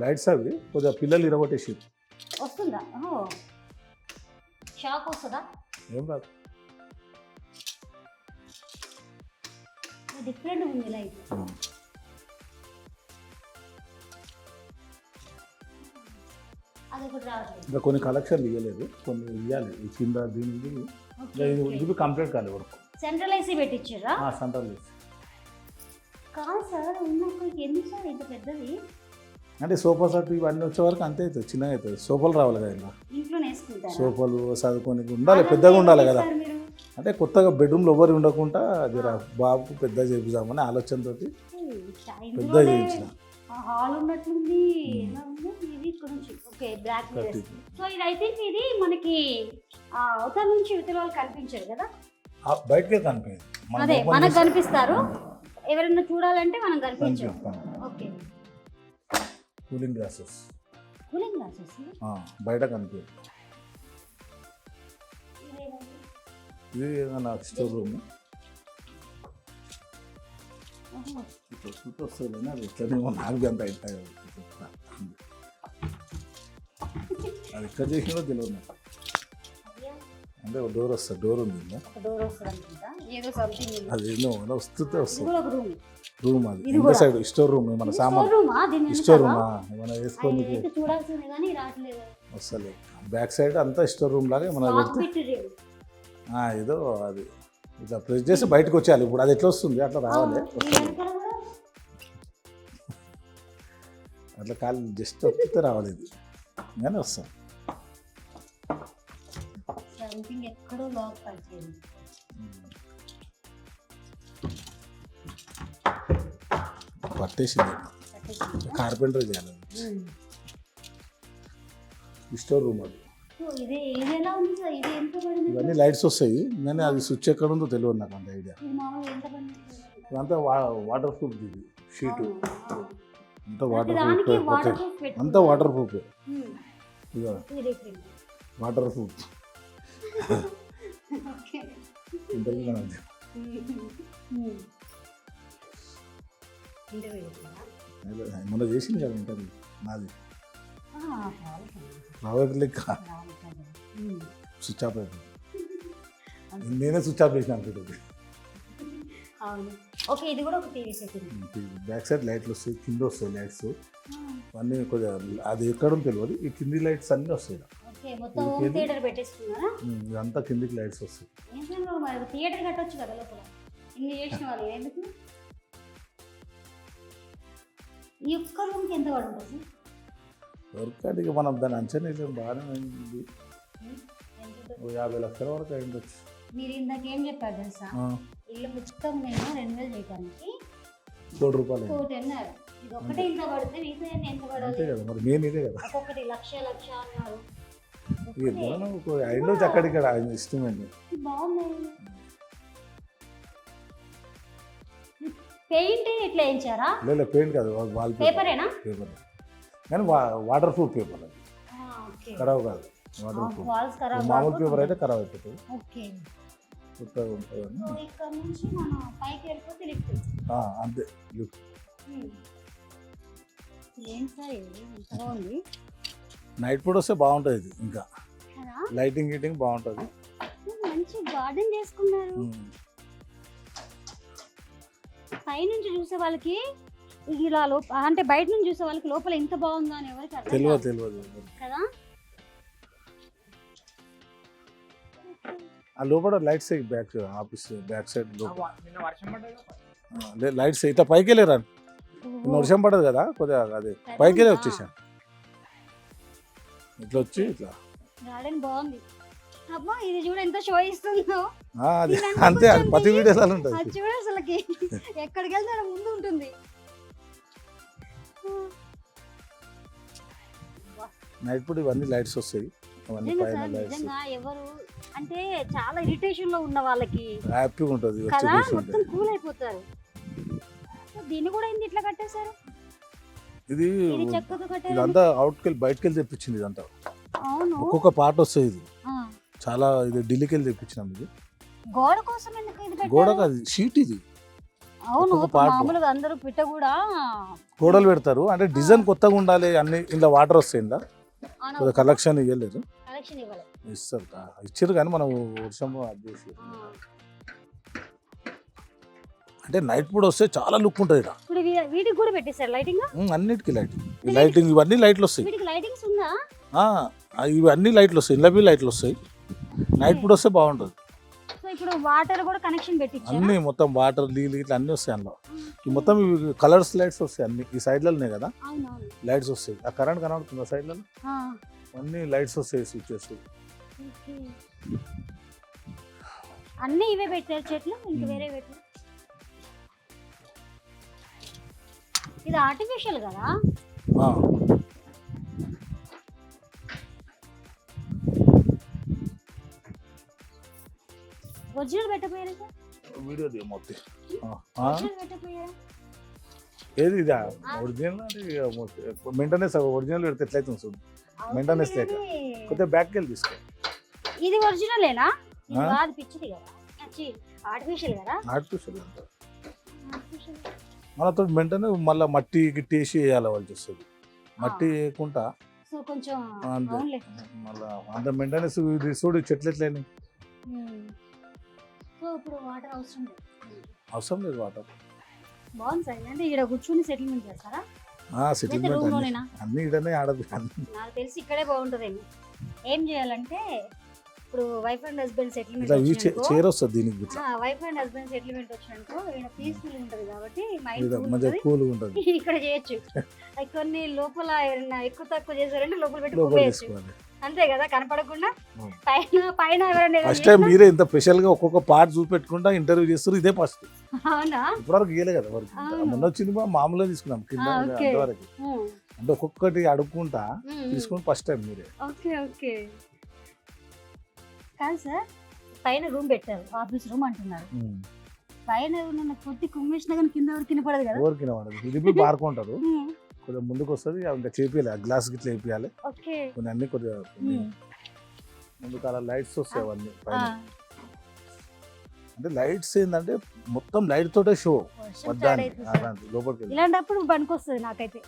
లైట్స్ అవి కొద్దిగా పిల్లలు ఇరగొట్టేసి వస్తుందా? షాక్ వస్తుందా? ఏం రాదు, డిఫరెంట్ ఉంది లైట్. ఇంకా కొన్ని కలెక్షన్ ఇవ్వలేదు, కొన్ని ఇవ్వాలి. ఈ కింద దీనికి ఇది కంప్లీట్ కాలేదు వరకు. సెంట్రల్ ఏసీ పెట్టించారా? సెంట్రల్ ఏసీ కాదు సార్, ఉన్నప్పుడు ఎందుకు సార్ ఇంత పెద్దది? అంటే సోఫా సెట్ ఇవన్నీ వచ్చే వరకు అంతే అవుతుంది, చిన్నగా అవుతుంది. సోఫాలు రావాలి కదా, ఇంకా ఇంట్లోనే వేసుకుంటారు. సోఫాలు చదువుకోనికి ఉండాలి, పెద్దగా ఉండాలి కదా. అంటే కొత్తగా బెడ్రూమ్లో ఎవరు ఉండకుండా జర బాబుకు పెద్ద చేపిద్దామని ఆలోచనతో పెద్ద చేయించిన. హాల్ ఉన్నట్లుంది. ఇది ఇక్కడ నుంచి ఓకే బ్లాక్. సో ఇది ఐ థింక్ ఇది మనకి అవతల నుంచి ఇవతల వాళ్ళు కనిపించారు కదా, బయటకే కనిపించదు. అదే మనకు కనిపిస్తారు. ఎవరైనా చూడాలంటే మనం కనిపించాం. Okay, cooling glasses. Cooling glasses బయట కనిపించదు. ఇదేమో ఇది ఏదైనా స్టోర్ రూమ్ ఇట్లా చూస్తే వస్తుంది కానీ అది ఎట్లనే నాకు అంత అవుతాయి అది ఎక్కడ చేసినా తెలియదు నాకు అంటే ఒక డోర్ వస్తుంది డోర్ ఉంది డోర్ వస్తుంది అనుకుంటా ఏదో సంథింగ్ అది ఎన్నో వస్తుంటే వస్తుంది కూడా ఒక రూమ్ రూమ్ అది ఇంకో సైడ్ స్టోర్ రూమ్ మన సామాన్ రూమా దీని స్టోర్ రూమ్ ఏమైనా వేసుకొని అయితే చూడాల్సిందే కానీ రావట్లేదు వస్తలేదు బ్యాక్ సైడ్ అంతా స్టోర్ రూమ్ లాగా మనం పెడితే పెట్టిర్రు. ఏదో అది ఇట్లా ప్రెస్ చేసి బయటకు వచ్చేయాలి ఇప్పుడు అది ఎట్లా వస్తుంది అట్లా రావాలి ఈ వస్తుంది వెనకాల కూడా అట్లా కాలు జస్ట్ వస్తే రావాలి ఇది కానీ వస్తాం సంథింగ్ ఎక్కడో లాక్ పడిచేది పట్టేసింది కార్పెంటర్ చేయాలి ఈ స్టోర్ రూమ్ అది ఇది ఇది ఎలా ఉంది సార్ ఇది ఎంత పడింది ఇవన్నీ లైట్స్ వస్తాయి కానీ అది స్విచ్ ఎక్కడ ఉందో తెలియదు నాకు అంత ఐడియా ఇది మామూలుగా ఎంత పడింది ఇదంతా వాటర్ ప్రూఫ్ ఇది షీటు అంతా వాటర్ దానికి ప్రూఫ్ వాటర్ ప్రూఫ్ పెట్టి అంతా వాటర్ ప్రూఫ్ ఇక ఇది different. Water proof okay interview మొన్న చేసింది కదా ఇంటర్వ్యూ నాది రావట్ లెక్క స్విచ్ ఆఫ్ అయిపోయింది నేనే స్విచ్ ఆఫ్ చేసిన అనుకుంటుంది అవును ఓకే ఇది కూడా ఒక టీవీ సెట్ బ్యాక్ సైడ్ లైట్లు వస్తాయి కింద వస్తాయి లైట్స్ అన్నీ కొద్దిగా అది ఎక్కడ తెలియదు ఈ కింది లైట్స్ అన్నీ వస్తాయి ఓకే మొత్తం హోమ్ థియేటర్ పెట్టేసుకున్నారా ఇదంతా కిందికి లైట్స్ వస్తాయి ఏంటంటే మరి థియేటర్ కట్టొచ్చు కదా లోపల ఇన్ని చేసిన వాళ్ళు ఎందుకు ఈ ఒక్క రూమ్కి ఎంత పడి ఉంటుంది వర్క్ అంటే ఇక మనం దాన్ని అంచనా వేయలేము బాగానే అయింది ఓ 50 లక్షల వరకు అయి ఉండొచ్చు మీరు ఇందాక ఏం చెప్పారు తెలుసా ఇల్లు మొత్తం నేను రెన్యువల్ చేయడానికి ₹1 కోటి అయింది. కోటి అన్నారు ఇది ఒక్కటే ఇంత పడితే మిగతా ఎంత అంతే పడాలి కదా మరి మెయిన్ ఇదే కదా ఒక్కొక్కటి లక్ష అన్నారు ఇక అయిండొచ్చు అక్కడిక్కడ ఆయన ఇష్టమండి ఇది బాగుంది పెయింట్ ఇట్లా వేయించారా లేదు పెయింట్ కాదు వాల్ పేపరేనా పేపర్ కానీ వాటర్ ప్రూఫ్ పేపర్ అది ఓకే ఖరాబ్ కాదు వాటర్ ప్రూఫ్ వాల్స్ ఖరాబ్ మామూలు పేపర్ అయితే ఖరాబ్ అయిపోతుంది ఓకే కొత్తగా ఉంటుంది సో ఇక్కడ నుంచి మనం పైకి వెళ్ళిపోతే లిఫ్ట్ అంతే లిఫ్ట్ ఏం సార్ ఇది ఎంత బాగుంది నైట్ పూట వస్తే బాగుంటుంది ఇది ఇంకా కదా లైటింగ్ గీటింగ్ బాగుంటుంది మంచి గార్డెన్ చేసుకున్నారు పైనుంచి చూసే వాళ్ళకి ఇలా అంటే బయట నుంచి చూసే వాళ్ళకి లోపల ఎంత బాగుందో అని ఎవరికి అర్థం తెలియదు కదా ఆ లోపల lights back office back side lights ఇట్లా పైకి వెళ్ళారు వర్షం పడదు కదా కొద్దిగా అదే పైకి వెళ్ళి వచ్చేసాను ఇట్లా వచ్చి ఇట్లా గార్డెన్ బాగుంది అబ్బా ఇది చూడ ఎంత షో ఇస్తుందో అది అంతే అది ప్రతి వీడియోలో ఉంటుంది అది చూడ అసలుకి ఎక్కడికి వెళ్తే అక్కడ ముందు ఉంటుంది నైట్ పూట ఇవన్నీ లైట్స్ వస్తాయి అవన్నీ పైన లైట్స్ నిజంగా ఎవరు అంటే చాలా ఇరిటేషన్ లో ఉన్న వాళ్ళకి హ్యాపీగా ఉంటుంది వచ్చి కదా కూర్చుంటే మొత్తం కూల్ అయిపోతారు దీన్ని కూడా ఏంది ఇట్లా కట్టేశారు ఇది ఇది చెక్కతో కట్టారు ఇదంతా అవుట్కి వెళ్ళి బయటకు వెళ్ళి తెప్పించింది ఇదంతా అవును ఒక్కొక్క పార్ట్ వస్తుంది ఇది ఆ. చాలా ఇది ఢిల్లీకి వెళ్ళి తెప్పించినాం ఇది గోడ కోసం ఎందుకు ఇది పెట్టారు? గోడ కాదు షీట్ ఇది అవును ఒక్కొక్క part. మామూలుగా అందరూ పిట్ట కూడా గోడలు పెడతారు అంటే డిజైన్ కొత్తగా ఉండాలి అన్ని ఇలా వాటర్ వస్తాయి ఇలా కొద్దిగా కలెక్షన్ ఇవ్వలేదు కలెక్షన్ ఇవ్వాలి ఇస్తారు ఇచ్చారు కానీ మనం వర్షం అది చేసి అంటే నైట్ పూట వస్తే చాలా లుక్ ఉంటుంది ఇక్కడ ఇప్పుడు వీటికి కూడా పెట్టేశారు లైటింగ్ అన్నిటికీ లైటింగ్ ఇవన్నీ లైట్లు వస్తాయి వీటికి లైటింగ్స్ ఉందా ఇవి అన్ని లైట్లు వస్తాయి ఇళ్ళవి లైట్లు వస్తాయి నైట్ పూట వస్తే బాగుంటుంది సో ఇప్పుడు వాటర్ కూడా కనెక్షన్ పెట్టించారు అన్నీ మొత్తం వాటర్ నీళ్ళు ఇట్లా అన్నీ వస్తాయి అందులో ఈ మొత్తం ఇవి కలర్స్ లైట్స్ వస్తాయి అన్ని ఈ సైడ్లలోనే కదా అవునవును లైట్స్ వస్తాయి ఆ కరెంట్ కనబడుతుంది ఆ సైడ్లలో అన్ని లైట్స్ వస్తాయి స్విచ్చెస్ అన్నీ ఇవే పెట్టారు చెట్లు ఇంక వేరే పెట్టారు ఇది ఆర్టిఫిషియల్ కదా ఒరిజినల్ పెట్టపోయారు సార్ వీడియో మొత్తం ఒరిజినల్ పెట్టపోయారా ఏది ఇదా ఒరిజినల్ అంటే మెయింటెనెన్స్ ఒరిజినల్ పెడితే ఎట్లయితుంది చూడు మెయింటెనెన్స్ లేక కొద్దిగా బ్యాక్కి వెళ్ళి తీసుకో ఇది ఒరిజినలేనా ఇది కాదు పిచ్చిది కదా, ఆర్టిఫిషియల్ కదా. ఆర్టిఫిషియల్ అంటారు. మనతో వెంటనే మళ్ళీ మట్టి గిట్టేసి వేయాలి వాళ్ళు వస్తుంది. మట్టి వేయకుండా సో కొంచెం అంతే. అవునులే. మళ్ళీ అంత మెయింటెనెన్స్ ఇది చూడు చెట్లు ఎట్లేని సో ఇప్పుడు వాటర్ అవసరం లేదు. అవసరం లేదు వాటర్. బాగుంది సార్. అంటే ఇక్కడ కూర్చొని సెటిల్మెంట్ చేస్తారా? సెటిల్మెంట్ రూమ్ లోనేనా? అన్ని ఇడనే ఆడదు. నాకు తెలిసి ఇక్కడే బాగుంటుందేమో. ఏం చేయాలంటే ఇప్పుడు వైఫ్ అండ్ హస్బెండ్ సెటిల్మెంట్ ఇట్లా చైర్ వస్తుంది దీనికి ఇట్లా వైఫ్ అండ్ హస్బెండ్ సెటిల్మెంట్ వచ్చిననుకో ఇక్కడ పీస్ఫుల్ ఉంటది కాబట్టి మైండ్ ఈడ మంచిగా కూల్గా ఉంటుంది. ఇక్కడ చేయొచ్చు. అవి కొన్ని లోపల ఎవరైనా ఎక్కువ తక్కువ చేశారంటే లోపల పెట్టి లోపల కుప్పేయచ్చు. తీసుకోవాలి. అంతే కదా, కనపడకుండా. అవును. పైన పైన ఎవరైనా ఏదైనా ఫస్ట్ టైం చేసినా- మీరే ఇంత స్పెషల్ గా ఒక్కొక్క పార్ట్ చూపెట్టుకుంటా ఇంటర్వ్యూ చేస్తారు. ఇదే ఫస్ట్. అవునా? ఇప్పటివరకు గీయలే కదా వరకు. అవును. మొన్న వచ్చింది మామూలుగా తీసుకున్నాం కింద ఓకే. అంతవరకు. అంటే ఒక్కొక్కటి అడుక్కుంటా తీసుకుని ఫస్ట్ టైం మీరే. Okay okay. కాదు సార్, పైన రూమ్ పెట్టారు, ఆఫీస్ రూమ్ అంటున్నారు. పైన ఉన్న కొద్ది కుమ్మేసినా కానీ కింద ఎవరు కినపడదు కదా. ఎవరికి వాడదు. ఇది పారుకుంటారు. కొంచెం ముందుకు వస్తుంది ఇంకా చేపియాలి. గ్లాస్ గిట్లా వేపియాలి. ఓకే. కొన్ని అన్ని కొద్దిగా ముందుకు అలా లైట్స్ వస్తాయి అవన్నీ పైన. అంటే లైట్స్ ఏంటంటే మొత్తం లైట్ తోటే షో వద్దాన్ని లోపలికి వెళ్ళి. ఇలాంటప్పుడు పనికొస్తుంది నాకైతే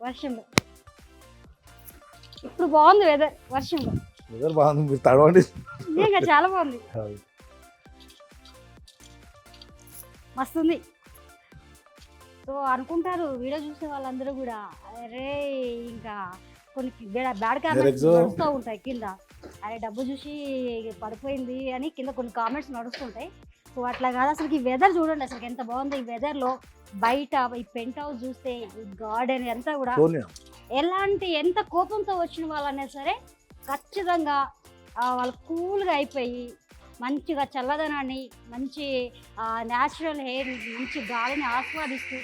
వర్షంలో. ఇప్పుడు బాగుంది వెదర్ వర్షంలో. వెదర్ బాగుంది, మీరు తడవండి. నిజంగా చాలా బాగుంది, మస్తుంది. సో అనుకుంటారు వీడియో చూసే వాళ్ళందరూ కూడా, అరే ఇంకా కొన్ని బ్యాడ్ కామెంట్స్ నడుస్తూ ఉంటాయి కింద, అరే డబ్బు చూసి పడిపోయింది అని కింద కొన్ని కామెంట్స్ నడుస్తుంటాయి. సో అట్లా కాదు, అసలు ఈ వెదర్ చూడండి అసలు ఎంత బాగుంది. ఈ వెదర్లో బయట ఈ పెంట్ హౌస్ చూస్తే, ఈ గార్డెన్ అంతా కూడా ఎలాంటి ఎంత కోపంతో వచ్చిన వాళ్ళైనా సరే ఖచ్చితంగా వాళ్ళు కూల్గా అయిపోయి మంచిగా చల్లదనాన్ని, మంచి న్యాచురల్ హెయిర్, మంచి గాలిని ఆస్వాదిస్తూ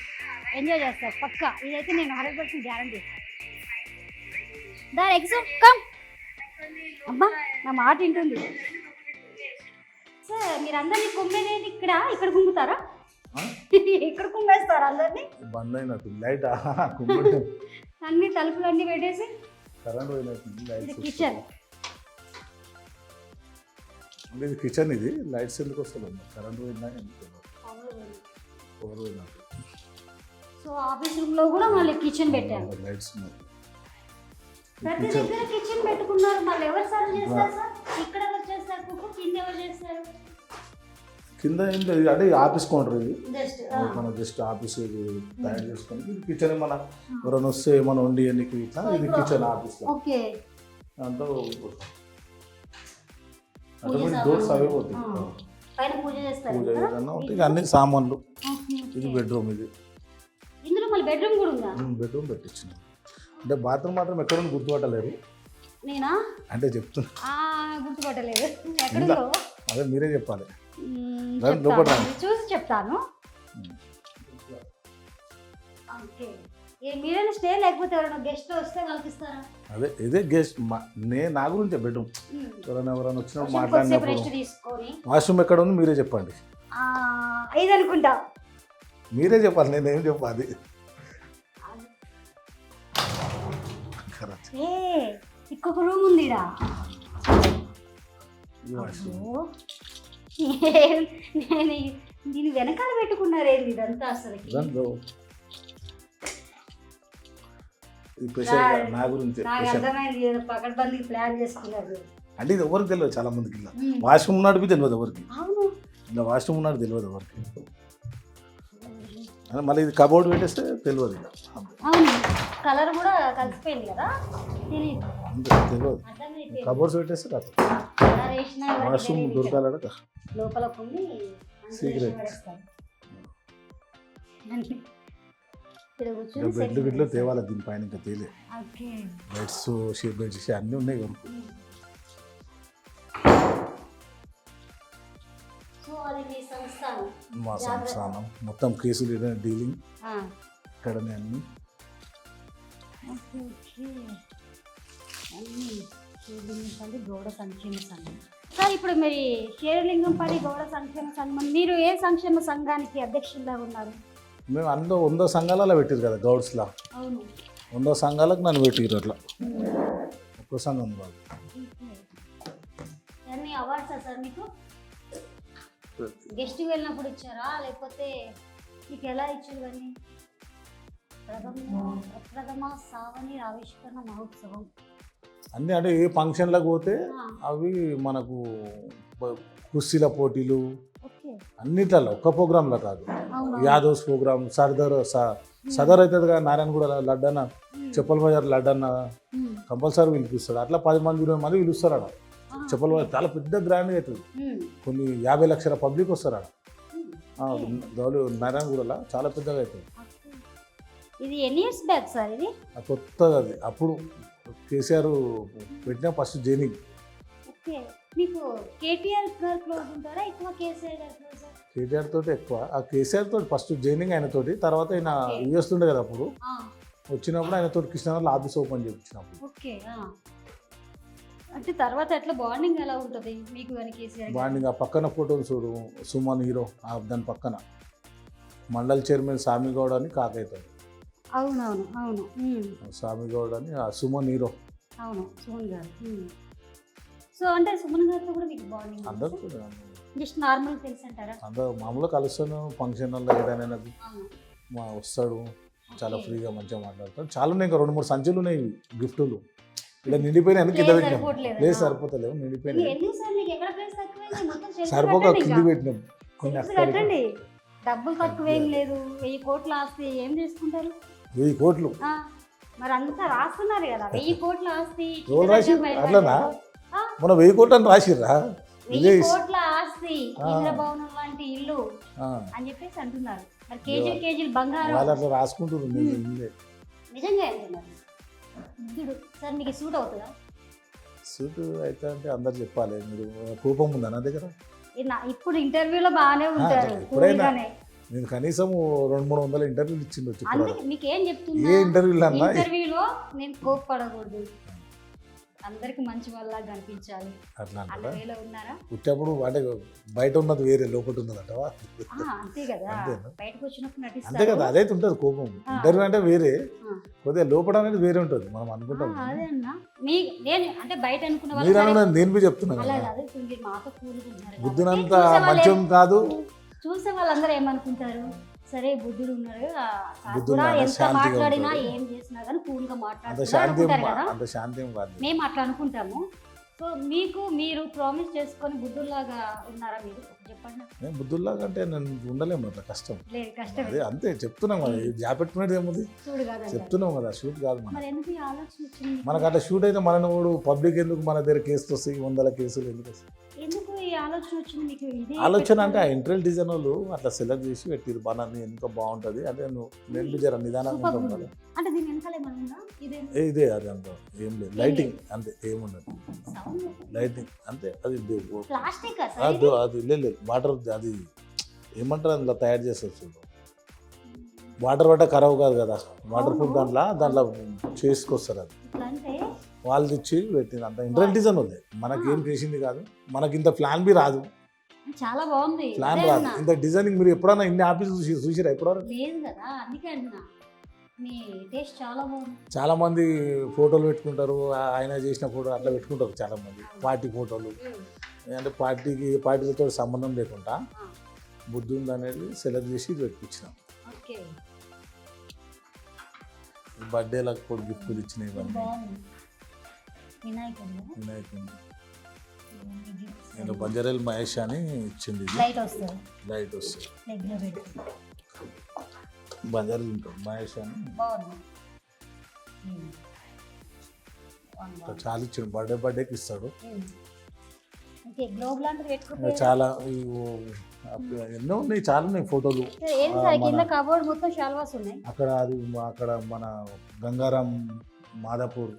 ఎంజాయ్ చేస్తారు పక్కా. ఇదైతే నేను 100% గ్యారంటీ. దాని ఎగ్జామ్ కమ్ అబ్బా, నా మాట వింటుంది. సార్ మీరు అందరినీ కుమ్మేది ఇక్కడ కుమ్ముతారా? ఇక్కడ కుమ్మేస్తారా అందరినీ? బంద్ అయినట్టు లైట్ అన్ని తలుపులు అన్ని పెట్టేసి. కరెంట్ పోయినట్టు ఇది కిచెన్. అంటే ఇది కిచెన్. ఇది లైట్స్ ఎందుకు వస్తుంది? కరెంట్ పోయినా పవర్ పోయినట్టు. సో ఆఫీస్ రూమ్ లో కూడా మళ్ళీ కిచెన్ పెట్టారు. లైట్స్ ప్రతి దగ్గర కిచెన్ పెట్టుకున్నారు. మళ్ళీ ఎవరు సర్వ్ చేస్తారు సార్? ఇక్కడ ఎవరు చేస్తారు కుక్? కింద ఎవరు చేస్తారు? కింద ఏం లేదు, అంటే ఆఫీస్ కౌంటర్. ఇది జస్ట్ మనం జస్ట్ ఆఫీస్ తయారు చేసుకొని ఇది కిచెన్. మన ఎవరైనా వస్తే మనం వండి ఎన్నికి ఇట్లా ఇది కిచెన్ ఆఫీస్. ఓకే. దాంతో డోర్స్ అవే పోతాయి. పైన పూజ చేస్తారు. పూజ ఏదన్నా ఉంటే ఇక అన్ని సామాన్లు. ఇది బెడ్రూమ్. ఇది ఇందులో మళ్ళీ బెడ్రూమ్ కూడా ఉందా? బెడ్రూమ్ పెట్టించిన. అంటే బాత్రూమ్ మాత్రం ఎక్కడ గుర్తుపట్టలేరు. నేనా అంటే చెప్తున్నా, గుర్తుపట్టలేదు. ఎక్కడుందో అదే మీరే చెప్పాలి. చూసి చెప్తాను. ఓకే. మీరైనా స్టే లేకపోతే ఎవరైనా గెస్ట్ వస్తే వాళ్ళకి ఇస్తారా? అదే ఇదే గెస్ట్. నా గురించే బెడ్రూమ్. ఎవరైనా వచ్చినప్పుడు మాట్లాడినప్పుడు వాష్రూమ్ ఎక్కడ ఉంది మీరే చెప్పండి. ఇది అనుకుంటా మీరే చెప్పాలి, నేనేం చెప్పాలి. ఇంకొక రూమ్ ఉంది ఈడ. నేను దీని వెనకాల పెట్టుకున్నారేంది ఇదంతా అసలు? నా గురించి అర్థమైంది, పకడ్బందీ ప్లాన్ చేసుకున్నారు. అంటే ఇది ఎవరికి తెలియదు, చాలా మందికి. ఇలా వాష్రూమ్ ఉన్నాడు తెలియదు ఎవరికి. ఇలా వాష్రూమ్ ఉన్నాడు తెలియదు ఎవరికి. మళ్ళీ ఇది కబోర్డ్ పెట్టేస్తే తెలియదు. అవును, కలర్ కూడా కలిసిపోయింది కదా, తెలియదు. కబోర్డ్స్ పెట్టేస్తే కాదు. వాష్రూమ్ దొరకాలట లోపల సీక్రెట్. బెడ్లు గిడ్లు తేవాలి దీనిపైన, ఇంకా తేలే. బెడ్స్ బెడ్స్ అన్నీ ఉన్నాయి కొనుక్కు. మా సంస్థానం మొత్తం కేసులు డీలింగ్ ఇక్కడనే అన్ని. గౌడ సంక్షేమ సంఘం సార్. ఇప్పుడు మరి షేర్లింగంపల్లి గౌడ సంక్షేమ సంఘం, మీరు ఏ సంక్షేమ సంఘానికి అధ్యక్షులుగా ఉన్నారు? మేము అందులో 100 సంఘాలలో పెట్టారు కదా గౌడ్స్లా. అవును, 100 సంఘాలకు నన్ను పెట్టారు. అట్లా ఒక్క సంఘం కాదు. మీ అవార్డ్సా సార్ మీకు? గెస్ట్ వెళ్ళినప్పుడు ఇచ్చారా లేకపోతే మీకు ఎలా ఇచ్చారు ఇవన్నీ? ప్రథమ సావని ఆవిష్కరణ మహోత్సవం అన్నీ అంటే ఏ ఫంక్షన్లకు పోతే అవి మనకు కుస్తీల పోటీలు అన్నిట్లలో ఒక్క ప్రోగ్రాంలో కాదు. యాదవ్స్ ప్రోగ్రామ్, సదర్ అవుతుంది కదా, నారాయణగూడ లడ్డన్న, చెప్పల బజార్ లడ్డన్న కంపల్సరీ పిలిపిస్తాడు. అట్లా 10 మంది 20 మంది పిలుస్తారు ఆడ. చెప్పల బజార్ చాలా పెద్ద గ్రాండ్గా అవుతుంది. కొన్ని 50 లక్షల పబ్లిక్ వస్తారు ఆడ. నారాయణగూడలో చాలా పెద్దగా అవుతుంది. ఇది ఎన్ని ఇయర్స్ బ్యాక్ సార్? ఇది కొత్తగా, అది అప్పుడు కేసీఆర్ పెట్టిన ఫస్ట్ జైనింగ్. ఓకే, మీకు కేటీఆర్ గారు క్లోజ్ ఉంటారా ఎక్కువ కేసీఆర్ గారు క్లోజ్? కేటీఆర్ తోటి ఎక్కువ. ఆ కేసీఆర్ తోటి ఫస్ట్ జైనింగ్ ఆయన తోటి, తర్వాత ఆయన యూఎస్ ఉండే కదా అప్పుడు, వచ్చినప్పుడు ఆయన తోటి కృష్ణనగర్లో ఆఫీస్ ఓపెన్ చేయించినప్పుడు. ఓకే, అంటే తర్వాత ఎట్లా బాండింగ్ ఎలా ఉంటుంది మీకు కానీ కేసీఆర్? బాండింగ్ ఆ పక్కన ఫోటోలు చూడు, సుమన్ హీరో, దాని పక్కన మండల్ చైర్మన్ సామిగౌడ్ అని కాకైతాడు. అవునవును అవును, సామిగౌడ్ అని సుమన్ హీరో. అవును, సుమన్ గారు. సో అంటే సుమన్ గారితో కూడా మీకు బాండింగ్? అందరూ జస్ట్ నార్మల్ తెలుసు అంటారా? అందరూ మామూలుగా కలుస్తాను, ఫంక్షన్లో ఏదైనా వస్తాడు, చాలా ఫ్రీగా మంచిగా మాట్లాడతాడు. చాలా ఉన్నాయి, ఇంకా 2-3 సంచులు ఉన్నాయి గిఫ్టులు. ఇలా నిండిపోయినా కింద పెట్టినాం. లేదు సరిపోతలేవు, నిండిపోయినాయి. సరిపోక కింద పెట్టినాం. డబ్బులు తక్కువేం లేదు, 1000 కోట్ల ఆస్తి ఏం చేసుకుంటారు? 1000 కోట్లు మరి అంతా రాస్తున్నారు కదా, 1000 కోట్ల ఆస్తి. అట్లనా? మన 1000 కోట్లు అని రాసిర్రా? 1000 కోట్ల ఆస్తి, ఇంద్రభవనం లాంటి ఇల్లు అని చెప్పేసి అంటున్నారు. మరి కేజీలు బంగారం వాళ్ళు అట్లా రాసుకుంటున్నారు. నిజంగా అంటున్నారు. బుద్ధుడు సార్ మీకు సూట్ అవుతుందా? సూట్ అయితే అంటే అందరు చెప్పాలి. మీరు కోపం ఉందా నా దగ్గర? ఇప్పుడు ఇంటర్వ్యూలో బాగానే ఉంటారు. నేను కనీసం 200-300 ఇంటర్వ్యూలు ఇచ్చిండొచ్చు. మీకేం చెప్తున్నా, ఏ ఇంటర్వ్యూలో ఇంటర్వ్యూలో నేను కోప్పడకూడదు, అందరికి మంచి వాళ్ళ కనిపించాలి. అట్లా ఉన్నారా? పుట్టేప్పుడు అంటే బయట ఉన్నది వేరే, లోపల ఉన్నది అంటవా? అంతే కదా, బయటకు వచ్చినప్పుడు నటిస్తారు. అంతే కదా, అదైతే ఉంటుంది కోపం. ఇంటర్వ్యూ అంటే వేరే, కొద్దిగా లోపల అనేది వేరే ఉంటుంది. మనం అనుకుంటాం. అదే అన్న, నేను అంటే బయట అనుకున్న నేను బి చెప్తున్నాను, మాతో కూలుకుంటున్నారు. బుద్ధునంత మంచం కాదు. చూసే వాళ్ళందరూ ఏమనుకుంటారు, సరే బుద్ధుడు ఉన్నాడు, ఎంత మాట్లాడినా ఏం చేసినా కానీ కూల్ గా మాట్లాడుతున్నారు. మేము అట్లా అనుకుంటాము. సో మీరు ప్రామిస్ చేసుకొని బుద్ధుల్లాగా ఉన్నారా మీరు? చెప్పండి. నేను బుద్ధుల్లాగా అంటే నేను ఉండలేము, అట్లా కష్టం. అదే అంతే చెప్తున్నాం కదా, జాపెట్టుకునేది ఏముంది చెప్తున్నాం కదా, షూట్ కాదు మనకు. అట్లా షూట్ అయితే మన పబ్లిక్ ఎందుకు మన దగ్గర కేసులు వస్తాయి, 100 కేసులు ఎందుకు వస్తాయి? ఆలోచన అంటే ఆ ఇంటీరియర్ డిజైన్ వాళ్ళు అట్లా సెలెక్ట్ చేసి పెట్టిరు, బాగా ఎంత బాగుంటుంది. అదే నేను జర నిదానంగా ఉంటాం కదా. ఇదే అది అంత ఏం లేదు, లైటింగ్ అంతే, ఏముండదు లైటింగ్ అంతే. అది అది లేదు వాటర్, అది ఏమంటారు అందులో తయారు చేస్తారు చూడు, వాటర్ పట్ట ఖరాబ్ కాదు కదా, వాటర్ ప్రూఫ్ దాంట్లో చేసుకొస్తారు. అది వాళ్ళు తెచ్చి పెట్టింది, అంత ఇంటీరియర్ డిజైన్ ఉంది. మనకేం చేసింది కాదు, మనకి ఇంత ప్లాన్ బి రాదు. చాలా బాగుంది ప్లాన్ రాదు, ఇంత డిజైనింగ్. మీరు ఎప్పుడన్నా ఇన్ని ఆఫీసులు చూసిరా? ఎప్పుడన్నా లేదు కదా, అందుకే అంటున్నా. మీ టేస్ట్ చాలా బాగుంది. చాలా మంది ఫోటోలు పెట్టుకుంటారు, ఆయన చేసిన ఫోటో అట్లా పెట్టుకుంటారు చాలా మంది, పార్టీ ఫోటోలు. అంటే పార్టీలతో సంబంధం లేకుండా బుద్ధుంది అనేది సెలెక్ట్ చేసి పెట్టించినాం. బర్త్డేలకు కూడా గిఫ్ట్లు ఇచ్చినాయి ఇవన్నీ. వినాయకుడు నేను బంజారాల్ మహేష్ అని ఇచ్చింది. లైట్ వస్తుంది బంజారాలు ఉంటాడు మహేష్ అని చాలా ఇచ్చాడు. బర్త్డేకి ఇస్తాడు. చాలా ఎన్నో ఉన్నాయి, చాలా ఉన్నాయి ఫోటోలు. అక్కడ అది అక్కడ మన గంగారాం మాదాపూర్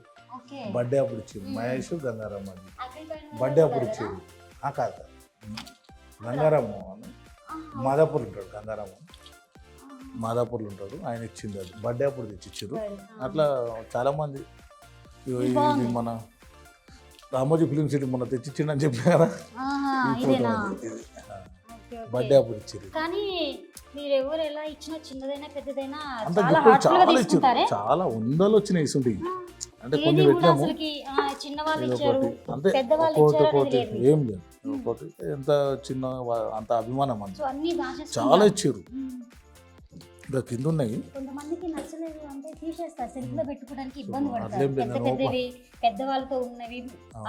బర్త్డే అప్పుడు ఇచ్చింది మహేష్. గంగారాం అది బర్త్డే అప్పుడు ఇచ్చింది. కాదు గంగారాం మాదాపూర్ ఉంటాడు, గంగారాం మాదాపూర్లో ఉంటాడు, ఆయన ఇచ్చింది. అది బర్త్డే అప్పుడు తెచ్చిచ్చారు. అట్లా చాలా మంది. ఇది మన రామోజీ ఫిలిం సిటీ మొన్న తెచ్చిచ్చిండు అని చెప్పిన కదా, బర్త్డే అప్పుడు ఇచ్చారు. కానీ మీరు ఎవరు ఎలా ఇచ్చినా చిన్నదైనా పెద్దదైనా అంత గిఫ్ట్ చాలా ఇచ్చారు. చాలా 100 వచ్చినాయి ఇసుంటి. అంటే కొన్ని పెట్టాము, చిన్న వాళ్ళు ఇది ఇచ్చారు ఒకటి అంతే, పెద్దవాళ్ళు ఒక్కోటి ఇచ్చారు ఒక్కోటి అనేది లేదు. ఏం లేదు. ఒక్కోటి ఎంత చిన్న అంత అభిమానం అంత సో అన్ని దాచేసుకుంటారు. చాలా ఇచ్చారు. ఇంకా కింద ఉన్నాయి. కొంతమందికి నచ్చలేదు అంటే తీసేస్తారు, సెల్ఫ్ లో పెట్టుకోవడానికి ఇబ్బంది పడతారు. అట్లేం లేదు, పెద్ద పెద్దవి పెద్దవాళ్ళతో ఉన్నవి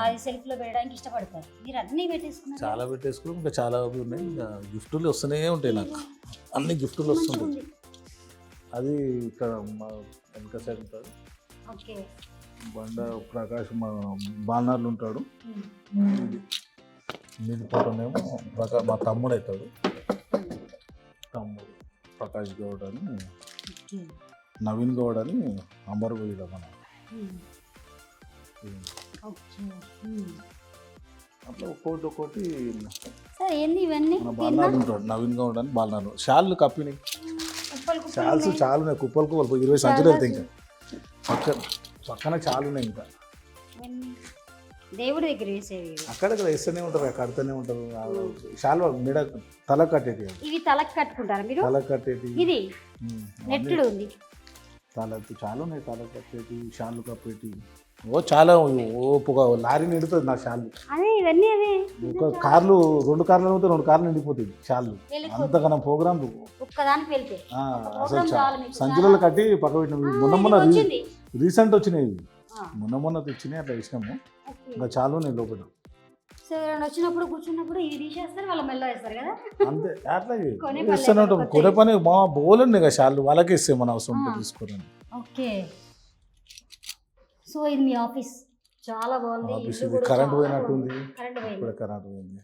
అది సెల్ఫ్ లో పెట్టడానికి ఇష్టపడతారు. మీరు అన్ని పెట్టేసుకున్నారు. చాలా పెట్టేసుకుని ఇంకా చాలా అవి ఉన్నాయి. ఇంకా గిఫ్టులు వస్తూనే ఉంటాయి నాకు, అన్ని గిఫ్టులు వస్తుంటాయి. అది ఇక్కడ మా వెనక సైడ్ ఉంటాడు ఓకే. బండ ప్రకాష్, మా బాలనార్లు ఉంటాడు. మీది ఫోటోనేమో మా తమ్ముడు అవుతాడు. తమ్ముడు ప్రకాష్ గౌడ్ అని, నవీన్ గౌడ్ అని అమరవీడ మన అట్లా ఒక్కోటి సార్ ఏంది ఇవన్నీ? మన బాలనార్లు ఉంటాడు, నవీన్ గౌడ్ అని బాలనార్లు. షాళ్ళు కప్పినాయి, షాల్స్ చాలా ఉన్నాయి, కుప్పలు 20 సంచులు వెళ్తాయి. ఇంకా పక్కన చాలా ఉన్నాయి. ఇంకా దేవుడి దగ్గర వేసేవి అక్కడక్కడ వేస్తూనే ఉంటారు, కడుతూనే ఉంటారు. షాల్ మెడ తల కట్టేటి, ఇవి తలకు కట్టుకుంటారా మీరు? తల కట్టేటి ఇది నెట్టుడు ఉంది, తలకు చాలా ఉన్నాయి. తల కట్టేటి, షాళ్ళు కప్పేటి, చాలా ఒక లారీ నిండుతుంది నా షాళ్ళు. అదే ఇవన్నీ అవే. ఒక కార్లు 2 కార్లు అవుతాయి, 2 కార్లు నిండిపోతాయి షాళ్ళు. అంతకన్నా ప్రోగ్రాంలు ఒక్కదానికి వెళ్తే అసలు సంచులలో కట్టి పక్క పెట్టిన మొన్న రీసెంట్ వచ్చినాయి. మొన్న తెచ్చినాయి, అట్లా వేసినాము. ఇంకా చాలా ఉన్నాయి లోపల. సో వచ్చినప్పుడు కూర్చున్నప్పుడు ఇది తీసేస్తారు, వాళ్ళ మెల్ల వేస్తారు కదా. అంతే, అట్లా ఇస్తూనే ఉంటాం. కొనే పని మా బోలండి ఇక షాళ్ళు వాళ్ళకి ఇస్తే మన అవసరం తీసుకోరండి. ఓకే. సో ఇది మీ ఆఫీస్ చాలా బాగుంది. ఆఫీస్ ఇది కరెంట్ పోయినట్టుంది, కరెంట్ పోయింది. ఇప్పుడు కరెంట్ పోయింది.